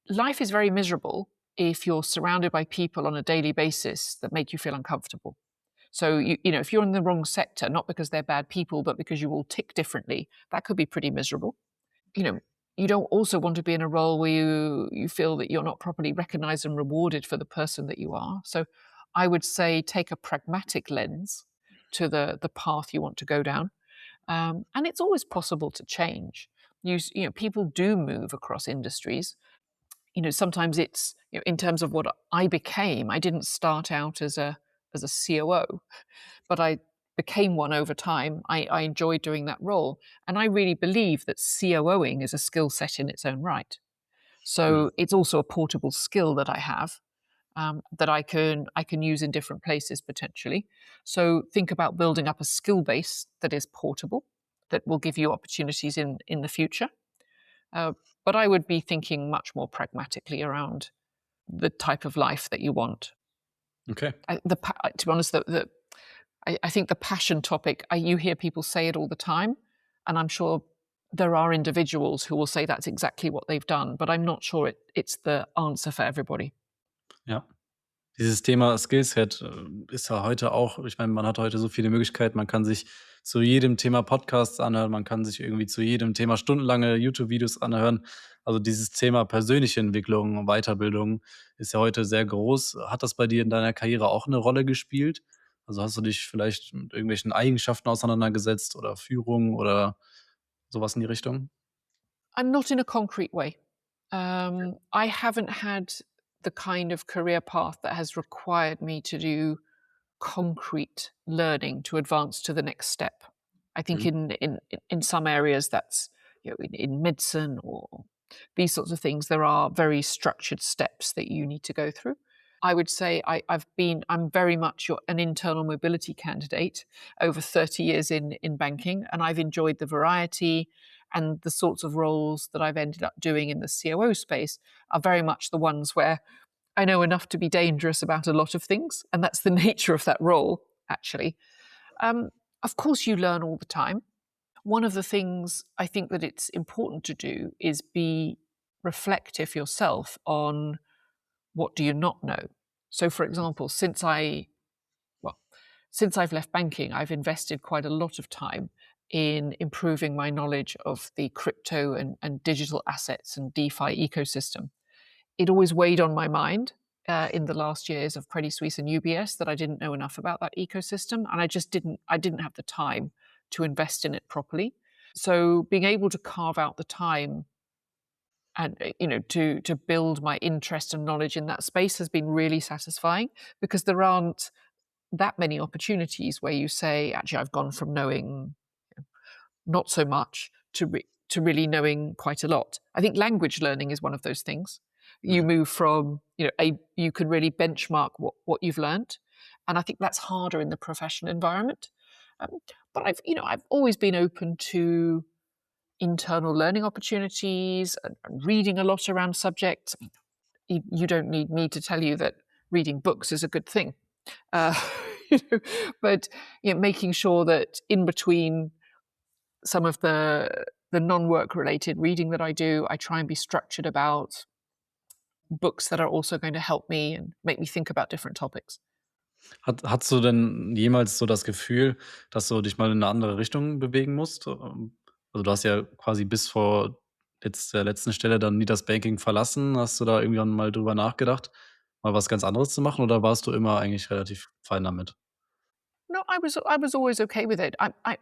Life is very miserable if you're surrounded by people on a daily basis that make you feel uncomfortable. So if you're in the wrong sector, not because they're bad people, but because you all tick differently, that could be pretty miserable. You know, you don't also want to be in a role where you feel that you're not properly recognized and rewarded for the person that you are. So I would say take a pragmatic lens to the path you want to go down. And it's always possible to change. People do move across industries. Sometimes it's in terms of what I became. I didn't start out as a COO, but I became one over time. I enjoyed doing that role, and I really believe that COOing is a skill set in its own right. Mhm. So it's also a portable skill that I have, that I can use in different places potentially. So think about building up a skill base that is portable, that will give you opportunities in the future. Uh, but I would be thinking much more pragmatically around the type of life that you want. Okay. To be honest, I think the passion topic, you hear people say it all the time, and I'm sure there are individuals who will say that's exactly what they've done, but I'm not sure it's the answer for everybody. Ja. Dieses Thema Skillset, ist ja heute auch, ich meine, man hat heute so viele Möglichkeiten. Man kann sich zu jedem Thema Podcasts anhören, man kann sich irgendwie zu jedem Thema stundenlange YouTube-Videos anhören. Also, dieses Thema persönliche Entwicklung und Weiterbildung ist ja heute sehr groß. Hat das bei dir in deiner Karriere auch eine Rolle gespielt? Also, hast du dich vielleicht mit irgendwelchen Eigenschaften auseinandergesetzt oder Führung oder sowas in die Richtung? I'm not in a concrete way. I haven't had the kind of career path that has required me to do concrete learning to advance to the next step. I think Mhm. in some areas that's, in medicine or these sorts of things, there are very structured steps that you need to go through. I would say I'm very much an internal mobility candidate over 30 years in banking, and I've enjoyed the variety and the sorts of roles that I've ended up doing in the COO space are very much the ones where I know enough to be dangerous about a lot of things, and that's the nature of that role, actually. Um, of course, you learn all the time. One of the things I think that it's important to do is be reflective yourself on what do you not know. So, for example, well, since I've left banking, I've invested quite a lot of time in improving my knowledge of the crypto and digital assets and DeFi ecosystem. It always weighed on my mind in the last years of Credit Suisse and UBS that I didn't know enough about that ecosystem, and I didn't have the time to invest in it properly. So being able to carve out the time and to build my interest and knowledge in that space has been really satisfying because there aren't that many opportunities where you say, actually, I've gone from knowing not so much to really knowing quite a lot. I think language learning is one of those things. You Mhm. move from, you can really benchmark what you've learned. And I think that's harder in the professional environment. Um, but I've always been open to internal learning opportunities and reading a lot around subjects. You don't need me to tell you that reading books is a good thing. Uh, you know, but making sure that in between some of the non-work related reading that I do, I try and be structured about books that are also going to help me and make me think about different topics. Hattest du denn jemals so das Gefühl, dass du dich mal in 'ne andere Richtung bewegen musst? Also, du hast ja quasi bis vor jetzt der letzten Stelle dann nie das Banking verlassen. Hast du da irgendwann mal drüber nachgedacht, mal was ganz anderes zu machen oder warst du immer eigentlich relativ fein damit? No, I was always okay with it. I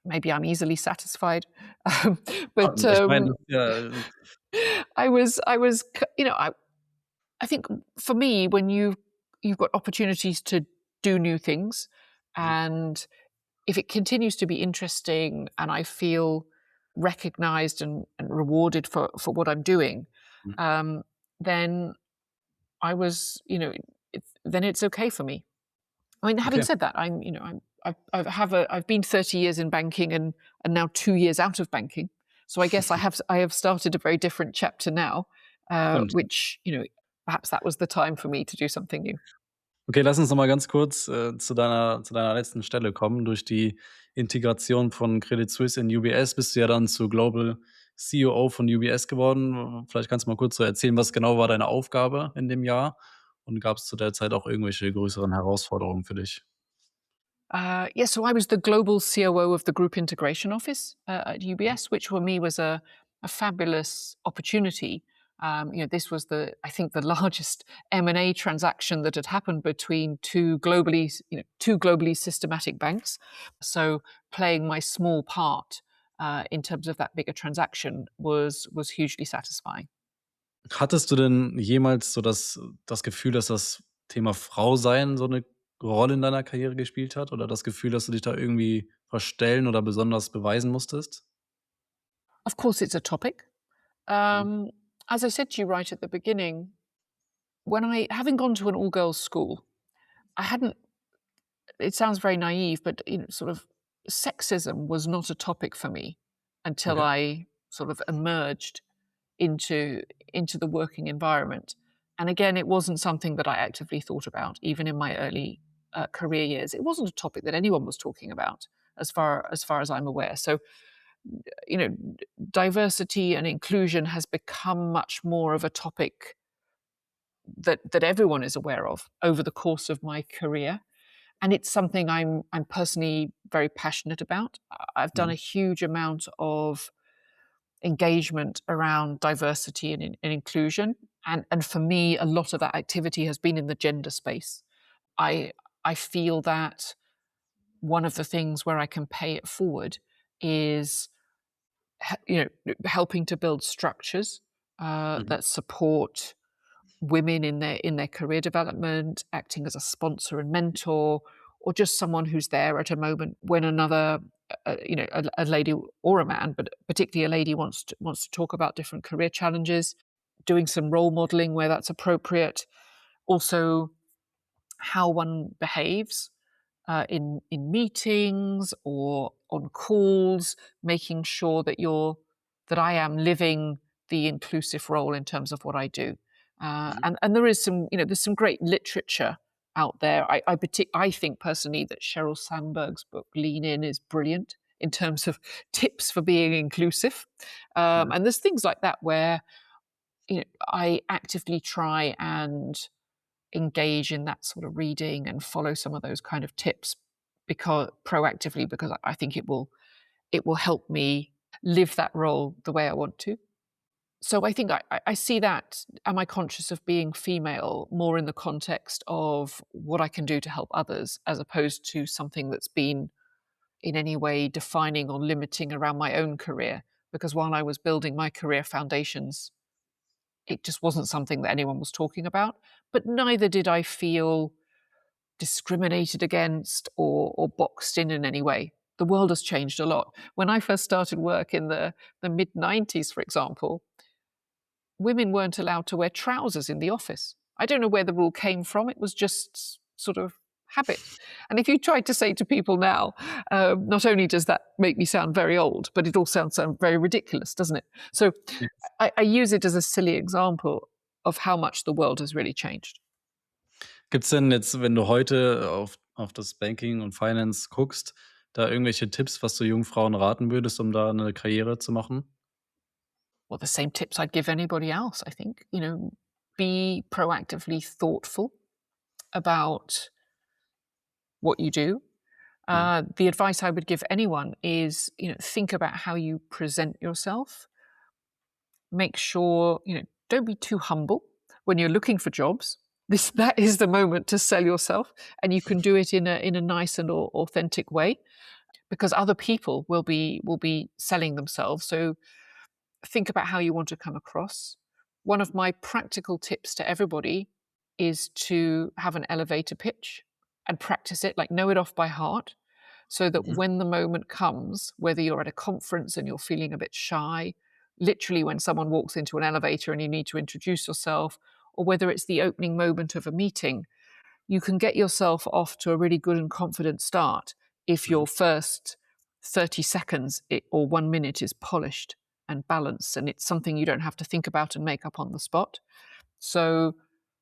maybe I'm easily satisfied, um, but Ich meine, das ist ja I was I think for me when you've got opportunities to do new things, mhm, and if it continues to be interesting and I feel recognized and rewarded for what I'm doing, mhm. um, then I was, then it's okay for me. I mean, having Okay. said that, I've been 30 years in banking and now 2 years out of banking. So I guess I have started a very different chapter now, Stimmt. which, perhaps that was the time for me to do something new. Okay, lass uns noch mal ganz kurz, zu deiner letzten Stelle kommen. Durch die Integration von Credit Suisse in UBS bist du ja dann zu Global-COO von UBS geworden. Vielleicht kannst du mal kurz so erzählen, was genau war deine Aufgabe in dem Jahr? Und gab es zu der Zeit auch irgendwelche größeren Herausforderungen für dich? Yes, so I was the global COO of the Group Integration Office at UBS, which for me was a fabulous opportunity. This was I think, the largest M&A transaction that had happened between two globally systematic banks. So playing my small part in terms of that bigger transaction was hugely satisfying. Hattest du denn jemals so das Gefühl, dass das Thema Frau sein so eine Rolle in deiner Karriere gespielt hat oder das Gefühl, dass du dich da irgendwie verstellen oder besonders beweisen musstest? Of course, it's a topic. Mhm. Um, as I said to you right at the beginning, having gone to an all girls school, I hadn't, it sounds very naive, but sort of sexism was not a topic for me until Okay. I sort of emerged into the working environment. And again, it wasn't something that I actively thought about, even in my early career years. It wasn't a topic that anyone was talking about, as far as I'm aware. So, you know, diversity and inclusion has become much more of a topic that everyone is aware of over the course of my career. And it's something I'm personally very passionate about. I've done Mhm. a huge amount of engagement around diversity and inclusion. And for me, a lot of that activity has been in the gender space. I I feel that one of the things where I can pay it forward is helping to build structures Mhm. that support women in their career development, acting as a sponsor and mentor, or just someone who's there at a moment when another, a lady or a man, but particularly a lady wants to talk about different career challenges, doing some role modeling where that's appropriate. Also, how one behaves in meetings or on calls, making sure that I am living the inclusive role in terms of what I do. Mhm. And there is some, there's some great literature out there. I think personally that Sheryl Sandberg's book Lean In is brilliant in terms of tips for being inclusive. Mhm. And there's things like that where I actively try and engage in that sort of reading and follow some of those kind of tips because proactively, because I think it will help me live that role the way I want to. So I think I see that. Am I conscious of being female more in the context of what I can do to help others, as opposed to something that's been in any way defining or limiting around my own career? Because while I was building my career foundations, it just wasn't something that anyone was talking about. But neither did I feel discriminated against or boxed in any way. The world has changed a lot. When I first started work in the mid 90s, for example, women weren't allowed to wear trousers in the office. I don't know where the rule came from. It was just sort of habit. And if you tried to say to people now, not only does that make me sound very old, but it also sounds very ridiculous, doesn't it? So Yes. I use it as a silly example of how much the world has really changed. Gibt's denn jetzt, wenn du heute auf das Banking und Finance guckst, da irgendwelche Tipps, was du jungen Frauen raten würdest, um da 'ne Karriere zu machen? Well, the same tips I'd give anybody else, I think. Be proactively thoughtful about what you do. Mhm. The advice I would give anyone is, think about how you present yourself. Make sure, don't be too humble when you're looking for jobs. That is the moment to sell yourself, and you can do it in a nice and authentic way because other people will be selling themselves. So think about how you want to come across. One of my practical tips to everybody is to have an elevator pitch and practice it, like know it off by heart, so that Mhm. when the moment comes, whether you're at a conference and you're feeling a bit shy, literally when someone walks into an elevator and you need to introduce yourself, or whether it's the opening moment of a meeting, you can get yourself off to a really good and confident start if Mhm. your first 30 seconds or 1 minute is polished and balanced and it's something you don't have to think about and make up on the spot. So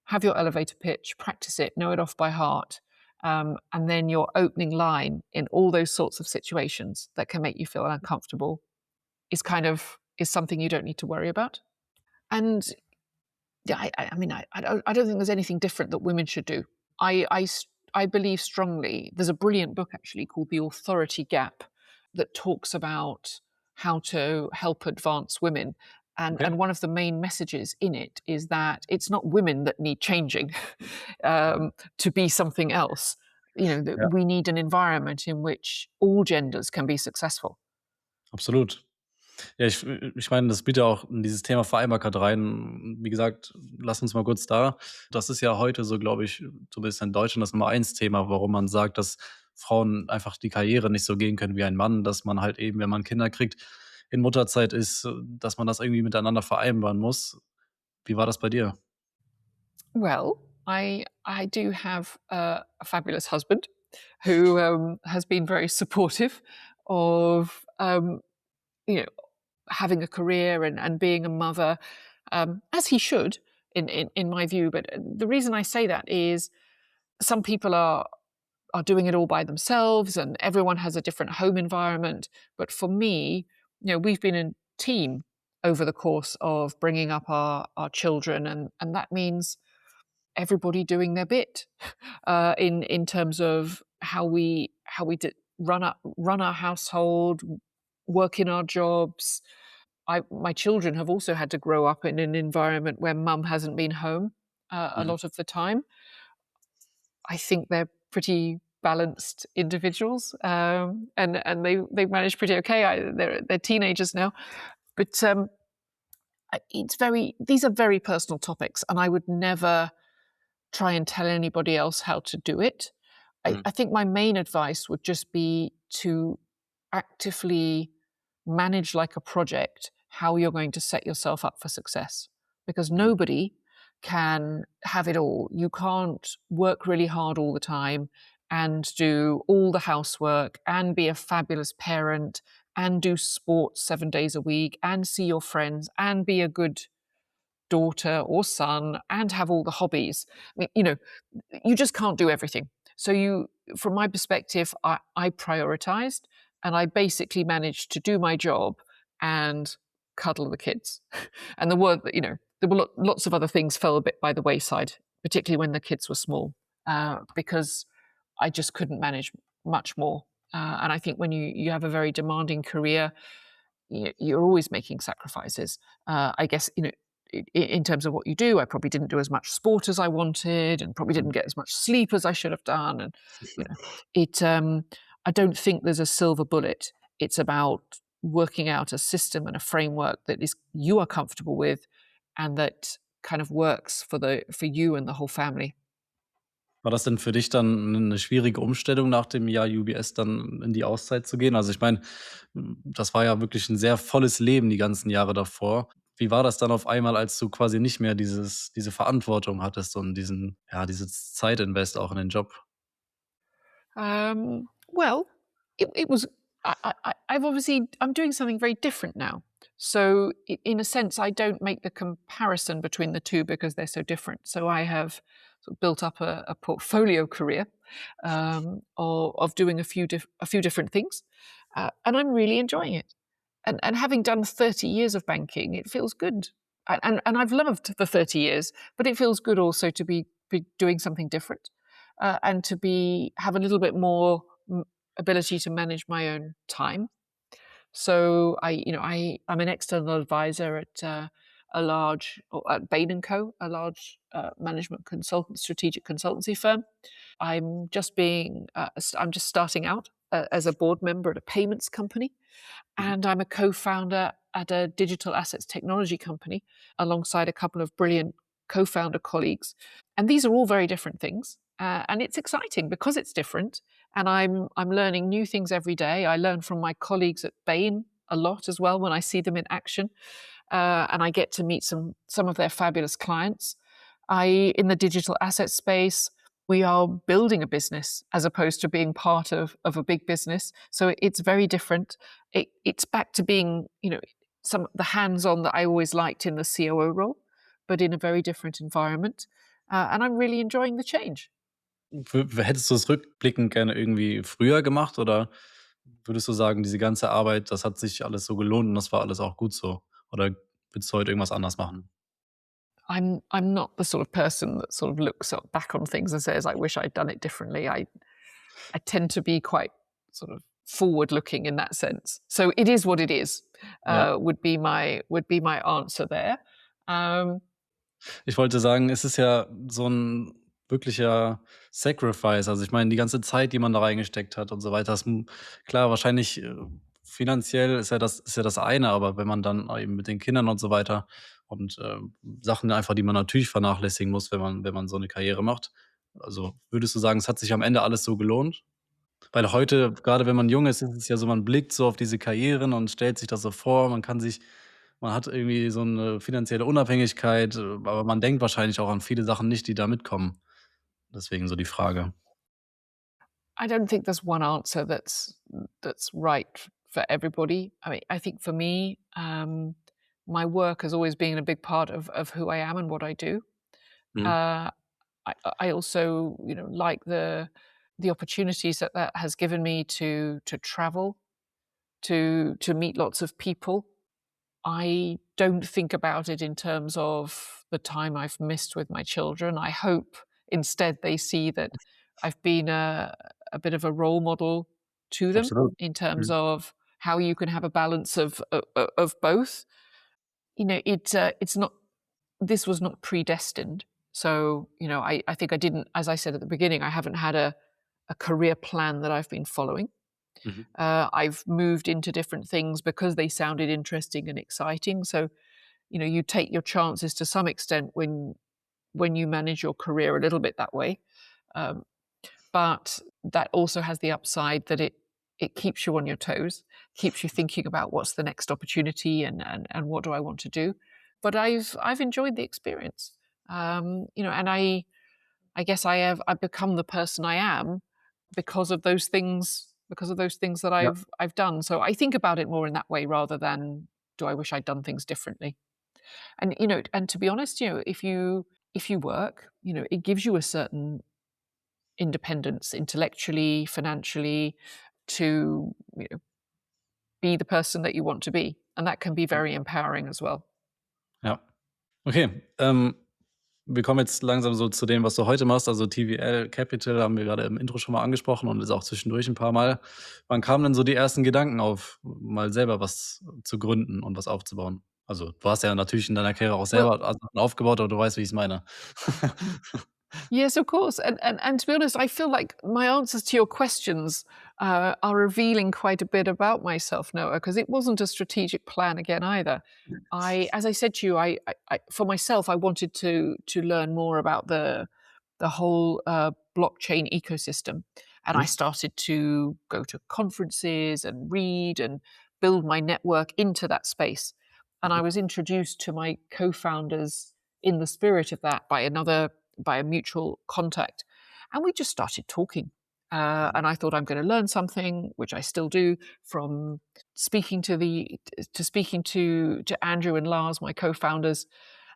have your elevator pitch, practice it, know it off by heart. And then your opening line in all those sorts of situations that can make you feel uncomfortable is something you don't need to worry about. And yeah, I don't think there's anything different that women should do. I believe strongly. There's a brilliant book actually called The Authority Gap that talks about how to help advance women. Okay. And one of the main messages in it is that it's not women that need changing to be something else. That Ja, we need an environment in which all genders can be successful. absolut. Ja, ich meine, das spielt ja auch in dieses Thema Vereinbarkeit rein. Wie gesagt, lass uns mal kurz da. Das ist ja heute so, glaube ich, so ein bisschen in Deutschland das Nummer 1 Thema, warum man sagt, dass Frauen einfach die Karriere nicht so gehen können wie ein Mann, dass man halt eben, wenn man Kinder kriegt, in Mutterzeit ist, dass man das irgendwie miteinander vereinbaren muss. Wie war das bei dir? Well, I do have a fabulous husband who has been very supportive of you know having a career and being a mother, as he should, in my view. But the reason I say that is some people are doing it all by themselves, and everyone has a different home environment. But for me, we've been a team over the course of bringing up our children, and that means everybody doing their bit in terms of how we run our household, work in our jobs. My children have also had to grow up in an environment where mum hasn't been home a Mhm. lot of the time. I think they're pretty balanced individuals, and they've managed pretty okay. They're teenagers now, but these are very personal topics, and I would never try and tell anybody else how to do it. Mhm. I think my main advice would just be to actively manage like a project how you're going to set yourself up for success, because Mhm. nobody can have it all. You can't work really hard all the time and do all the housework and be a fabulous parent and do sports 7 days a week and see your friends and be a good daughter or son and have all the hobbies. I mean, you just can't do everything. So from my perspective, I prioritized, and I basically managed to do my job and cuddle the kids. And there were lots of other things fell a bit by the wayside, particularly when the kids were small, because I just couldn't manage much more. And I think when you have a very demanding career, you're always making sacrifices. I guess, in terms of what you do, I probably didn't do as much sport as I wanted, and probably didn't Mhm. get as much sleep as I should have done. And you know, it. I don't think there's a silver bullet. It's about working out a system and a framework that is you are comfortable with, and that kind of works for you and the whole family. War das denn für dich dann eine schwierige Umstellung, nach dem Jahr UBS dann in die Auszeit zu gehen? Also, ich meine, das war ja wirklich ein sehr volles Leben die ganzen Jahre davor. Wie war das dann auf einmal, als du quasi nicht mehr diese Verantwortung hattest und dieses Zeitinvest auch in den Job? Well, it was. I've obviously I'm doing something very different now. So in a sense, I don't make the comparison between the two because they're so different. So I have sort of built up a portfolio career of doing a few different things, and I'm really enjoying it. And having done 30 years of banking, it feels good. And I've loved the 30 years, but it feels good also to be doing something different, and to have a little bit more ability to manage my own time. So I'm an external advisor at a large or at Bain and Co, a large management strategic consultancy firm. I'm just starting out as a board member at a payments company, Mhm. and I'm a co-founder at a digital assets technology company alongside a couple of brilliant co-founder colleagues. And these are all very different things. And it's exciting because it's different. And I'm learning new things every day. I learn from my colleagues at Bain a lot as well when I see them in action. And I get to meet some of their fabulous clients. In the digital asset space, we are building a business as opposed to being part of a big business. So it's very different. It's back to being, some the hands-on that I always liked in the COO role, but in a very different environment. And I'm really enjoying the change. Hättest du es rückblickend gerne irgendwie früher gemacht oder würdest du sagen, diese ganze Arbeit, das hat sich alles so gelohnt und das war alles auch gut so? Oder würdest du heute irgendwas anders machen? I'm not the sort of person that sort of looks back on things and says, "I wish I'd done it differently." I tend to be quite sort of forward looking in that sense. So it is what it is. Ja. Would be my answer there. Um, Ich wollte sagen, es ist ja so 'n wirklicher Sacrifice. Also, ich meine, die ganze Zeit, die man da reingesteckt hat und so weiter, klar, wahrscheinlich, finanziell ist ja das eine, aber wenn man dann eben mit den Kindern und so weiter und, Sachen einfach, die man natürlich vernachlässigen muss, wenn man so 'ne Karriere macht. Also, würdest du sagen, es hat sich am Ende alles so gelohnt? Weil heute, grade wenn man jung ist, ist es ja so, man blickt so auf diese Karrieren und stellt sich das so vor. Man hat irgendwie so 'ne finanzielle Unabhängigkeit, aber man denkt wahrscheinlich auch an viele Sachen nicht, die da mitkommen. Deswegen so die Frage. I don't think there's one answer that's right for everybody. I mean, I think for me, my work has always been a big part of who I am and what I do. Mhm. Uh, I also, like the opportunities that has given me to travel, to meet lots of people. I don't think about it in terms of the time I've missed with my children. I hope instead they see that I've been a bit of a role model to them Absolut. in terms Mhm. of how you can have a balance of both. It's not. This was not predestined. So I think I didn't. As I said at the beginning, I haven't had a career plan that I've been following. Mhm. I've moved into different things because they sounded interesting and exciting. So you take your chances to some extent when you manage your career a little bit that way. Um, but that also has the upside that it keeps you on your toes, keeps you thinking about what's the next opportunity and what do I want to do. But I've enjoyed the experience, and I guess I've become the person I am because of those things that Ja. I've done. So I think about it more in that way rather than do I wish I'd done things differently. And and to be honest, if you work, it gives you a certain independence intellectually, financially, to be the person that you want to be, and that can be very empowering as well. Ja. Okay, wir kommen jetzt langsam so zu dem, was du heute machst. Also TVL Capital haben wir gerade im Intro schon mal angesprochen und ist auch zwischendurch ein paar Mal. Wann kamen denn so die ersten Gedanken auf, mal selber was zu gründen und was aufzubauen? Also, du hast ja natürlich in deiner Karriere auch Well, selber Sachen aufgebaut, aber du weißt, wie ich's meine. yes, of course. And to be honest, I feel like my answers to your questions are revealing quite a bit about myself, Noah, because it wasn't a strategic plan again either. As I said to you, for myself, I wanted to learn more about the whole blockchain ecosystem, and I Mhm. started to go to conferences and read and build my network into that space. And I Mhm. was introduced to my co-founders in the spirit of that by a mutual contact, and we just started talking. Mhm. And I thought I'm going to learn something, which I still do, from speaking to Andrew and Lars, my co-founders.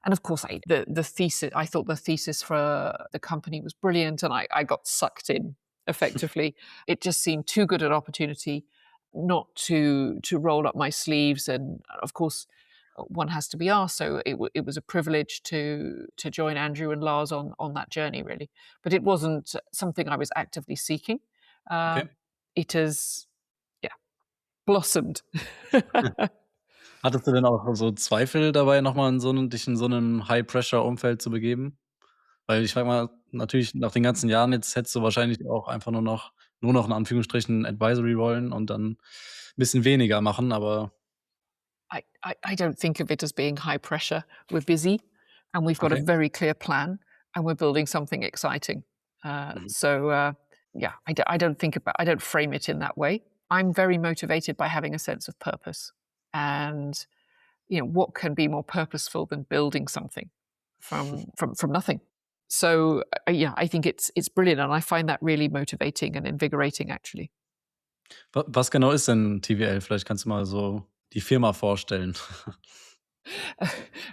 And of course, the thesis. I thought the thesis for the company was brilliant, and I got sucked in effectively. It just seemed too good an opportunity not to roll up my sleeves. And of course, one has to be asked. So it was a privilege to join Andrew and Lars on that journey, really. But it wasn't something I was actively seeking. Uh, Okay. it has, yeah, blossomed. Hattest du denn auch so Zweifel dabei, noch mal in so 'nem dich in so 'nem High-Pressure-Umfeld zu begeben? Weil ich frage mal, natürlich nach den ganzen Jahren jetzt hättest du wahrscheinlich auch einfach nur noch in Anführungsstrichen Advisory-Rollen und dann bisschen weniger machen, aber I don't think of it as being high pressure. We're busy, and we've got a okay. very clear plan, and we're building something exciting. Mhm. Yeah, I don't frame it in that way. I'm very motivated by having a sense of purpose, and what can be more purposeful than building something from nothing. So yeah, I think it's brilliant, and I find that really motivating and invigorating, actually. Was genau ist denn TVL? Vielleicht kannst du mal so die Firma vorstellen.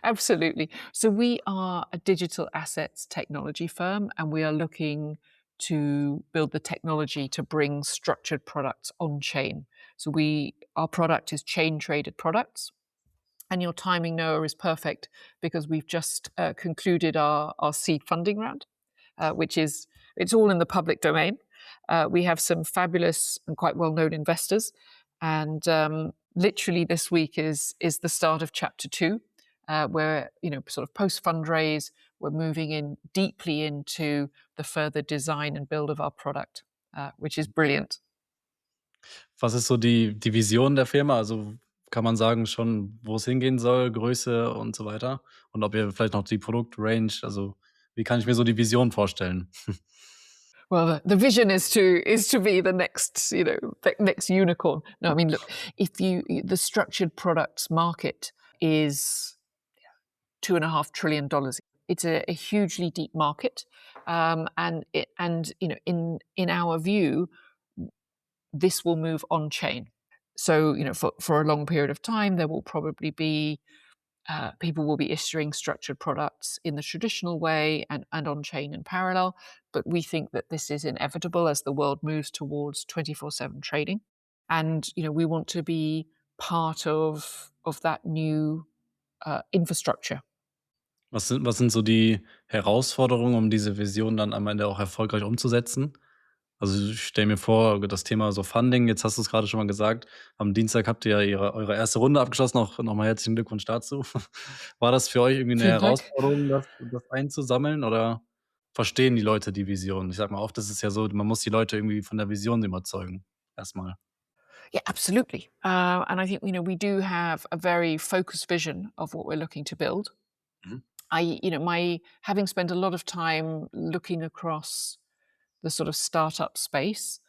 Absolutely. So we are a digital assets technology firm, and we are looking to build the technology to bring structured products on chain. So our product is chain traded products. And your timing, Noah, is perfect because we've just concluded our seed funding round, which is it's all in the public domain. We have some fabulous and quite well known investors, and literally this week is the start of chapter two, where sort of post fundraise we're moving in deeply into the further design and build of our product, which is brilliant. Was ist so die Vision der Firma? Also, kann man sagen schon, wo es hingehen soll, Größe und so weiter? Und ob ihr vielleicht noch die Produktrange, also, wie kann ich mir so die Vision vorstellen? Well, the vision is to be the next, next unicorn. No, I mean, look, if the structured products market is $2.5 trillion. It's a hugely deep market, and in our view, this will move on chain. So for a long period of time, there will probably be people will be issuing structured products in the traditional way and on chain in parallel. But we think that this is inevitable as the world moves towards 24/7 trading. And we want to be part of that new infrastructure. Was sind so die Herausforderungen, um diese Vision dann am Ende auch erfolgreich umzusetzen? Also, ich stelle mir vor, das Thema so Funding, jetzt hast du es gerade schon mal gesagt, am Dienstag habt ihr ja eure erste Runde abgeschlossen. Auch noch mal herzlichen Glückwunsch dazu. War das für euch irgendwie eine Vielen Dank. Herausforderung, das einzusammeln, oder verstehen die Leute die Vision? Ich sage mal, oft ist es ja so, man muss die Leute irgendwie von der Vision überzeugen, erstmal. Yeah, absolutely. And I think, we do have a very focused vision of what we're looking to build. Mhm. My having spent a lot of time looking across the sort of startup space,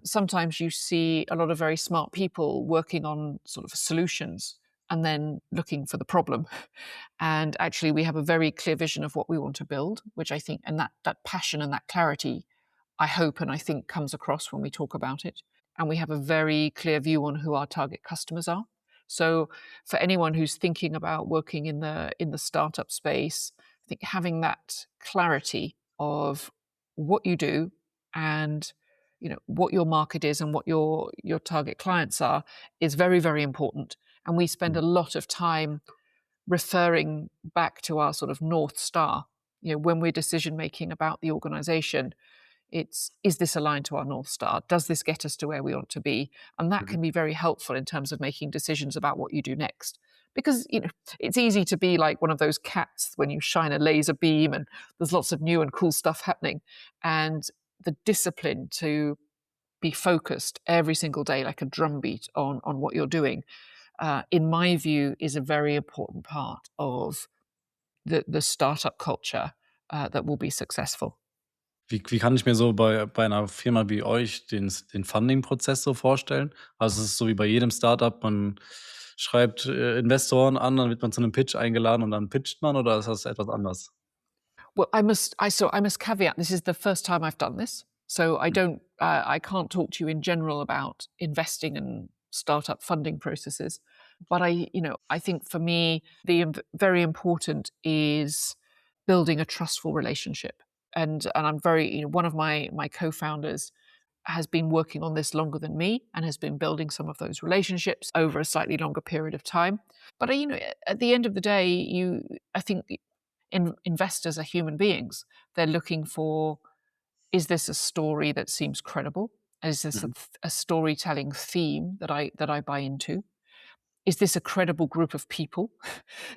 sometimes you see a lot of very smart people working on sort of solutions and then looking for the problem. And actually, we have a very clear vision of what we want to build, which I think, and that passion and that clarity, I hope and I think comes across when we talk about it. And we have a very clear view on who our target customers are. So for anyone who's thinking about working in the startup space, I think having that clarity of what you do and what your market is and what your target clients are is very, very important. And we spend Mhm. a lot of time referring back to our sort of North Star. When we're decision making about the organization, it's, is this aligned to our North Star? Does this get us to where we want to be? And that Mhm. can be very helpful in terms of making decisions about what you do next. Because it's easy to be like one of those cats when you shine a laser beam and there's lots of new and cool stuff happening. And the discipline to be focused every single day like a drumbeat on what you're doing, in my view, is a very important part of the startup culture that will be successful. Wie kann ich mir so bei einer Firma wie euch den Funding-Prozess so vorstellen? Also, es ist so wie bei jedem Startup, man schreibt, Investoren an, dann wird man zu einem Pitch eingeladen und dann pitcht man, oder ist das etwas anders? Well, I must caveat. This is the first time I've done this, so I Mhm, don't. I can't talk to you in general about investing and startup funding processes. But I think for me, very important is building a trustful relationship. And I'm very, one of my co-founders has been working on this longer than me and has been building some of those relationships over a slightly longer period of time. But at the end of the day, I think investors are human beings. They're looking for, is this a story that seems credible? Is this mhm, a storytelling theme that I buy into? Is this a credible group of people?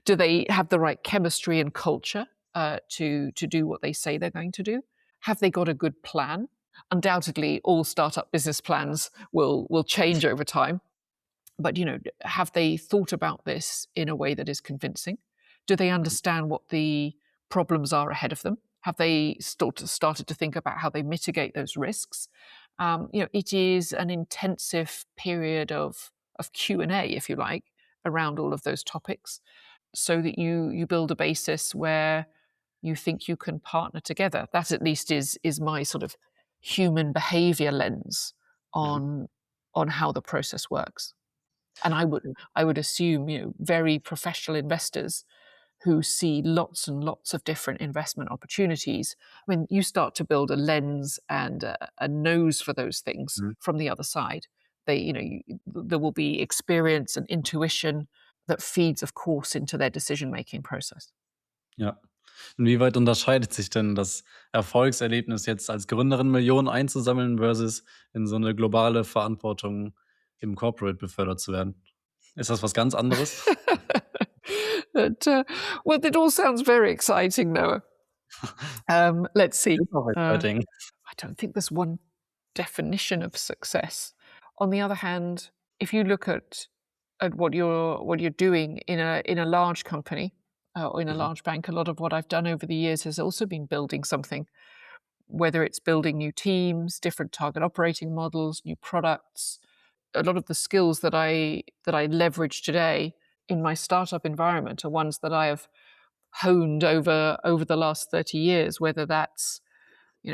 Do they have the right chemistry and culture to do what they say they're going to do? Have they got a good plan? Undoubtedly, all startup business plans will change over time, but have they thought about this in a way that is convincing? Do they mhm, understand what the problems are ahead of them? Have they started to think about how they mitigate those risks? It is an intensive period of Q&A, if you like, around all of those topics, so that you build a basis where you think you can partner together. That at least is my sort of human behavior lens mhm. on how the process works. And I would assume, very professional investors who see lots and lots of different investment opportunities. I mean, you start to build a lens and a nose for those things Mhm. from the other side. There will be experience and intuition that feeds, of course, into their decision making process. Ja. Inwieweit unterscheidet sich denn das Erfolgserlebnis jetzt als Gründerin Millionen einzusammeln versus in so 'ne globale Verantwortung im Corporate befördert zu werden? Ist das was ganz anderes? but, well, it all sounds very exciting, Noah. Let's see. Ist auch Uh, exciting. I don't think there's one definition of success. On the other hand, if you look at what you're doing in a large company or in a Mhm, large bank, a lot of what I've done over the years has also been building something. Whether it's building new teams, different target operating models, new products, a lot of the skills that I leverage today in my startup environment are ones that I have honed over the last 30 years. Whether that's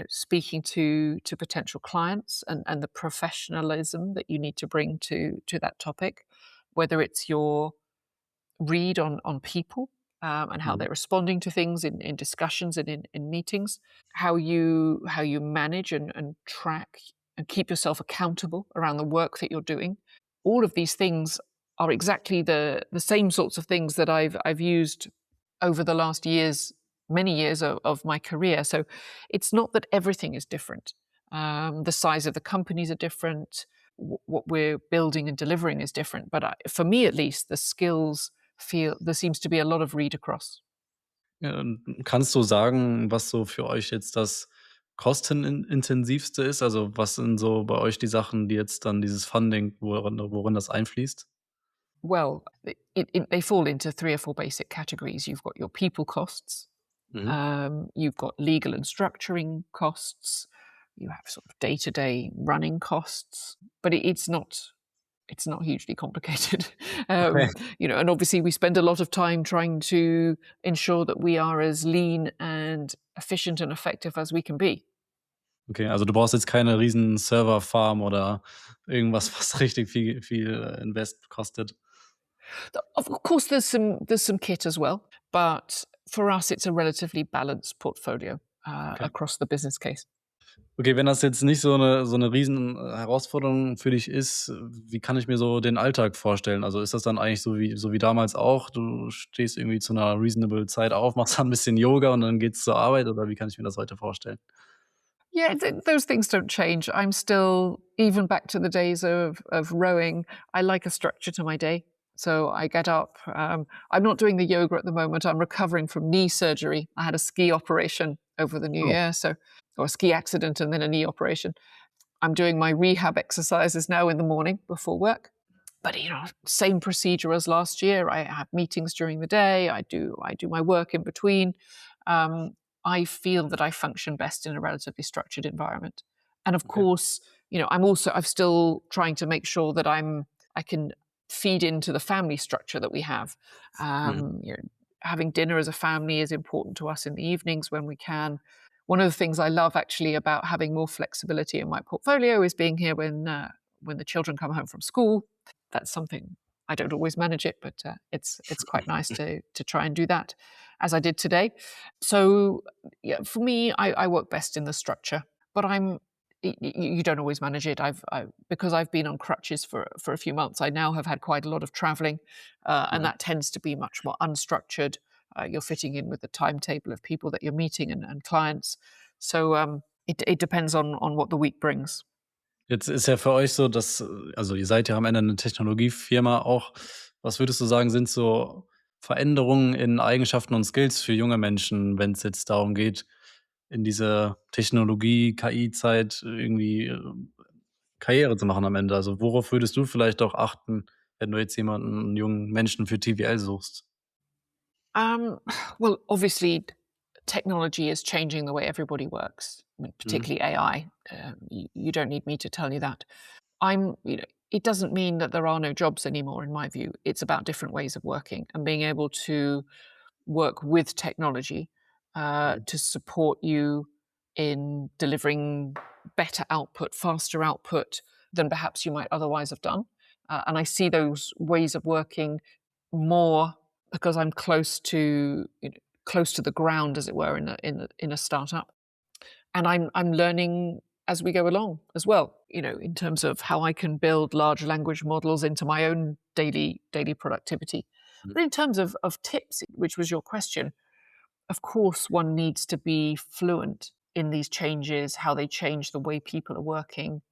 speaking to potential clients and the professionalism that you need to bring to that topic, whether it's your read on people, and how mhm, they're responding to things in discussions and in meetings, how you manage and track and keep yourself accountable around the work that you're doing. All of these things are exactly the same sorts of things that I've used over the last many years of my career. So it's not that everything is different. The size of the companies are different. What we're building and delivering is different. But for me, at least, the skills feel there seems to be a lot of read across. Kannst du sagen, was so für euch jetzt das kostenintensivste ist? Also, was sind so bei euch die Sachen, die jetzt dann dieses Funding, worin das einfließt? Well, they fall into three or four basic categories. You've got your people costs, Mhm. you've got legal and structuring costs, you have sort of day-to-day running costs, but it's not hugely complicated. Okay. And obviously we spend a lot of time trying to ensure that we are as lean and efficient and effective as we can be. Okay, also du brauchst jetzt keine riesen Serverfarm oder irgendwas, was richtig viel Invest kostet. Of course, there's some kit as well, but for us, it's a relatively balanced portfolio Okay. across the business case. Okay, wenn das jetzt nicht so 'ne riesen Herausforderung für dich ist, wie kann ich mir so den Alltag vorstellen? Also, ist das dann eigentlich so wie damals auch? Du stehst irgendwie zu 'ner reasonable Zeit auf, machst dann 'n bisschen Yoga und dann geht's zur Arbeit oder wie kann ich mir das heute vorstellen? Yeah, those things don't change. I'm still, even back to the days of rowing, I like a structure to my day. So I get up. I'm not doing the yoga at the moment. I'm recovering from knee surgery. I had a ski operation over the new Oh, year, or a ski accident and then a knee operation. I'm doing my rehab exercises now in the morning before work. But same procedure as last year. I have meetings during the day. I do my work in between. Um, I feel that I function best in a relatively structured environment. And of okay. course, I'm still trying to make sure that I can feed into the family structure that we have. Mhm. Having dinner as a family is important to us in the evenings when we can. One of the things I love actually about having more flexibility in my portfolio is being here when the children come home from school. That's something I don't always manage it, but it's quite nice to try and do that, as I did today. So yeah, for me, I work best in the structure, but you don't always manage it. Because I've been on crutches for a few months. I now have had quite a lot of traveling, and Mhm. that tends to be much more unstructured. You're fitting in with the timetable of people that you're meeting and clients. So it depends on what the week brings. Jetzt ist ja für euch so, dass also, ihr seid ja am Ende 'ne Technologiefirma auch. Was würdest du sagen, sind so Veränderungen in Eigenschaften und Skills für junge Menschen, wenn's jetzt darum geht, in dieser Technologie, KI-Zeit irgendwie, Karriere zu machen am Ende? Also, worauf würdest du vielleicht auch achten, wenn du jetzt jemanden 'n jungen Menschen für TVL suchst? Um, well, obviously, technology is changing the way everybody works, I mean, Mhm. particularly AI. You don't need me to tell you that. It doesn't mean that there are no jobs anymore, in my view. It's about different ways of working and being able to work with technology Mhm. to support you in delivering better output, faster output than perhaps you might otherwise have done. And I see those ways of working more because I'm close to the ground, as it were, in a startup, and I'm learning as we go along as well. In terms of how I can build large language models into my own daily productivity. Mhm. But in terms of tips, which was your question, of course, one needs to be fluent in these changes, how they change the way people are working.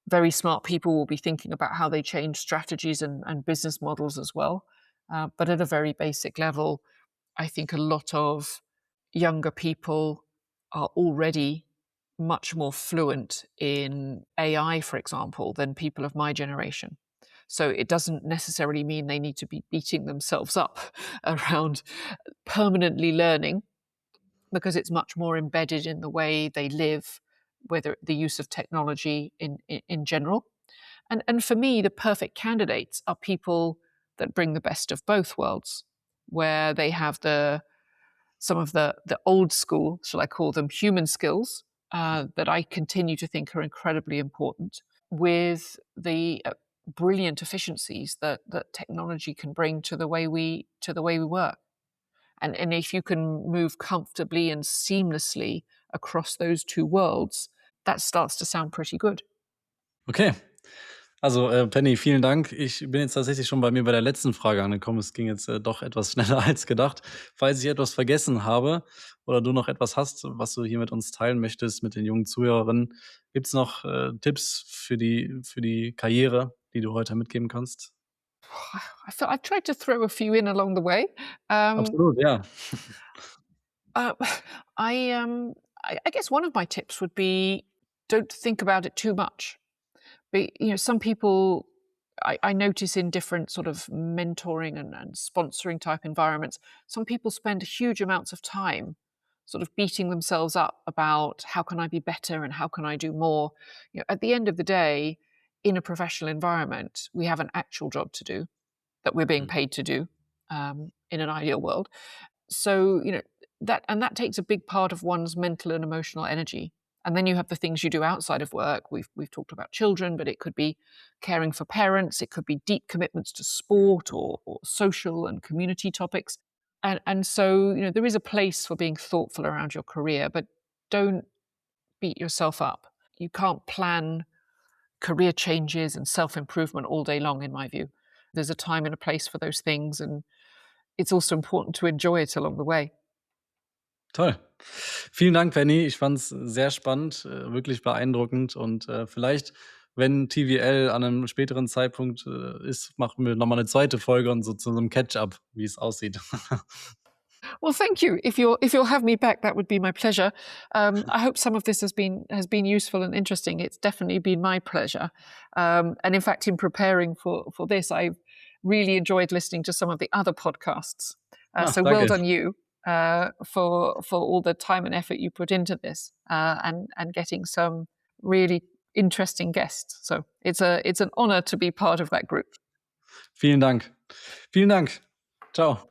Very smart people will be thinking about how they change strategies and business models as well. But at a very basic level, I think a lot of younger people are already much more fluent in AI, for example, than people of my generation. So it doesn't necessarily mean they need to be beating themselves up around permanently learning because it's much more embedded in the way they live, whether the use of technology in general. And for me, the perfect candidates are people that bring the best of both worlds, where they have some of the old school, shall I call them, human skills that I continue to think are incredibly important, with the brilliant efficiencies that technology can bring to the way we work. And if you can move comfortably and seamlessly across those two worlds, that starts to sound pretty good. Okay. Also, Penny, vielen Dank. Ich bin jetzt tatsächlich schon bei mir bei der letzten Frage angekommen. Es ging jetzt, doch etwas schneller als gedacht. Falls ich etwas vergessen habe oder du noch etwas hast, was du hier mit uns teilen möchtest, mit den jungen Zuhörerinnen, gibt's noch, Tipps für die Karriere, die du heute mitgeben kannst? I feel I've tried to throw a few in along the way. Um, Absolut, ja. uh, I, um, I guess one of my tips would be don't think about it too much. Some people I notice in different sort of mentoring and sponsoring type environments, some people spend huge amounts of time sort of beating themselves up about how can I be better and how can I do more. At the end of the day, in a professional environment, we have an actual job to do that we're being Mhm. paid to do in an ideal world. So, that takes a big part of one's mental and emotional energy. And then you have the things you do outside of work. We've talked about children, but it could be caring for parents, it could be deep commitments to sport or social and community topics. And so, there is a place for being thoughtful around your career, but don't beat yourself up. You can't plan career changes and self-improvement all day long, in my view. There's a time and a place for those things, and it's also important to enjoy it along the way. Toll. Vielen Dank, Penny. Ich fand's sehr spannend, wirklich beeindruckend und, vielleicht, wenn TVL an einem späteren Zeitpunkt, ist, machen wir noch mal 'ne zweite Folge und so zu so 'nem Catch-up, wie es aussieht. Well, thank you. If you'll have me back, that would be my pleasure. I hope some of this has been useful and interesting. It's definitely been my pleasure. And in fact, in preparing for this, I've really enjoyed listening to some of the other podcasts. Ah, So well danke. done you for all the time and effort you put into this and getting some really interesting guests. So it's an honor to be part of that group. Vielen Dank. Vielen Dank. Tschau.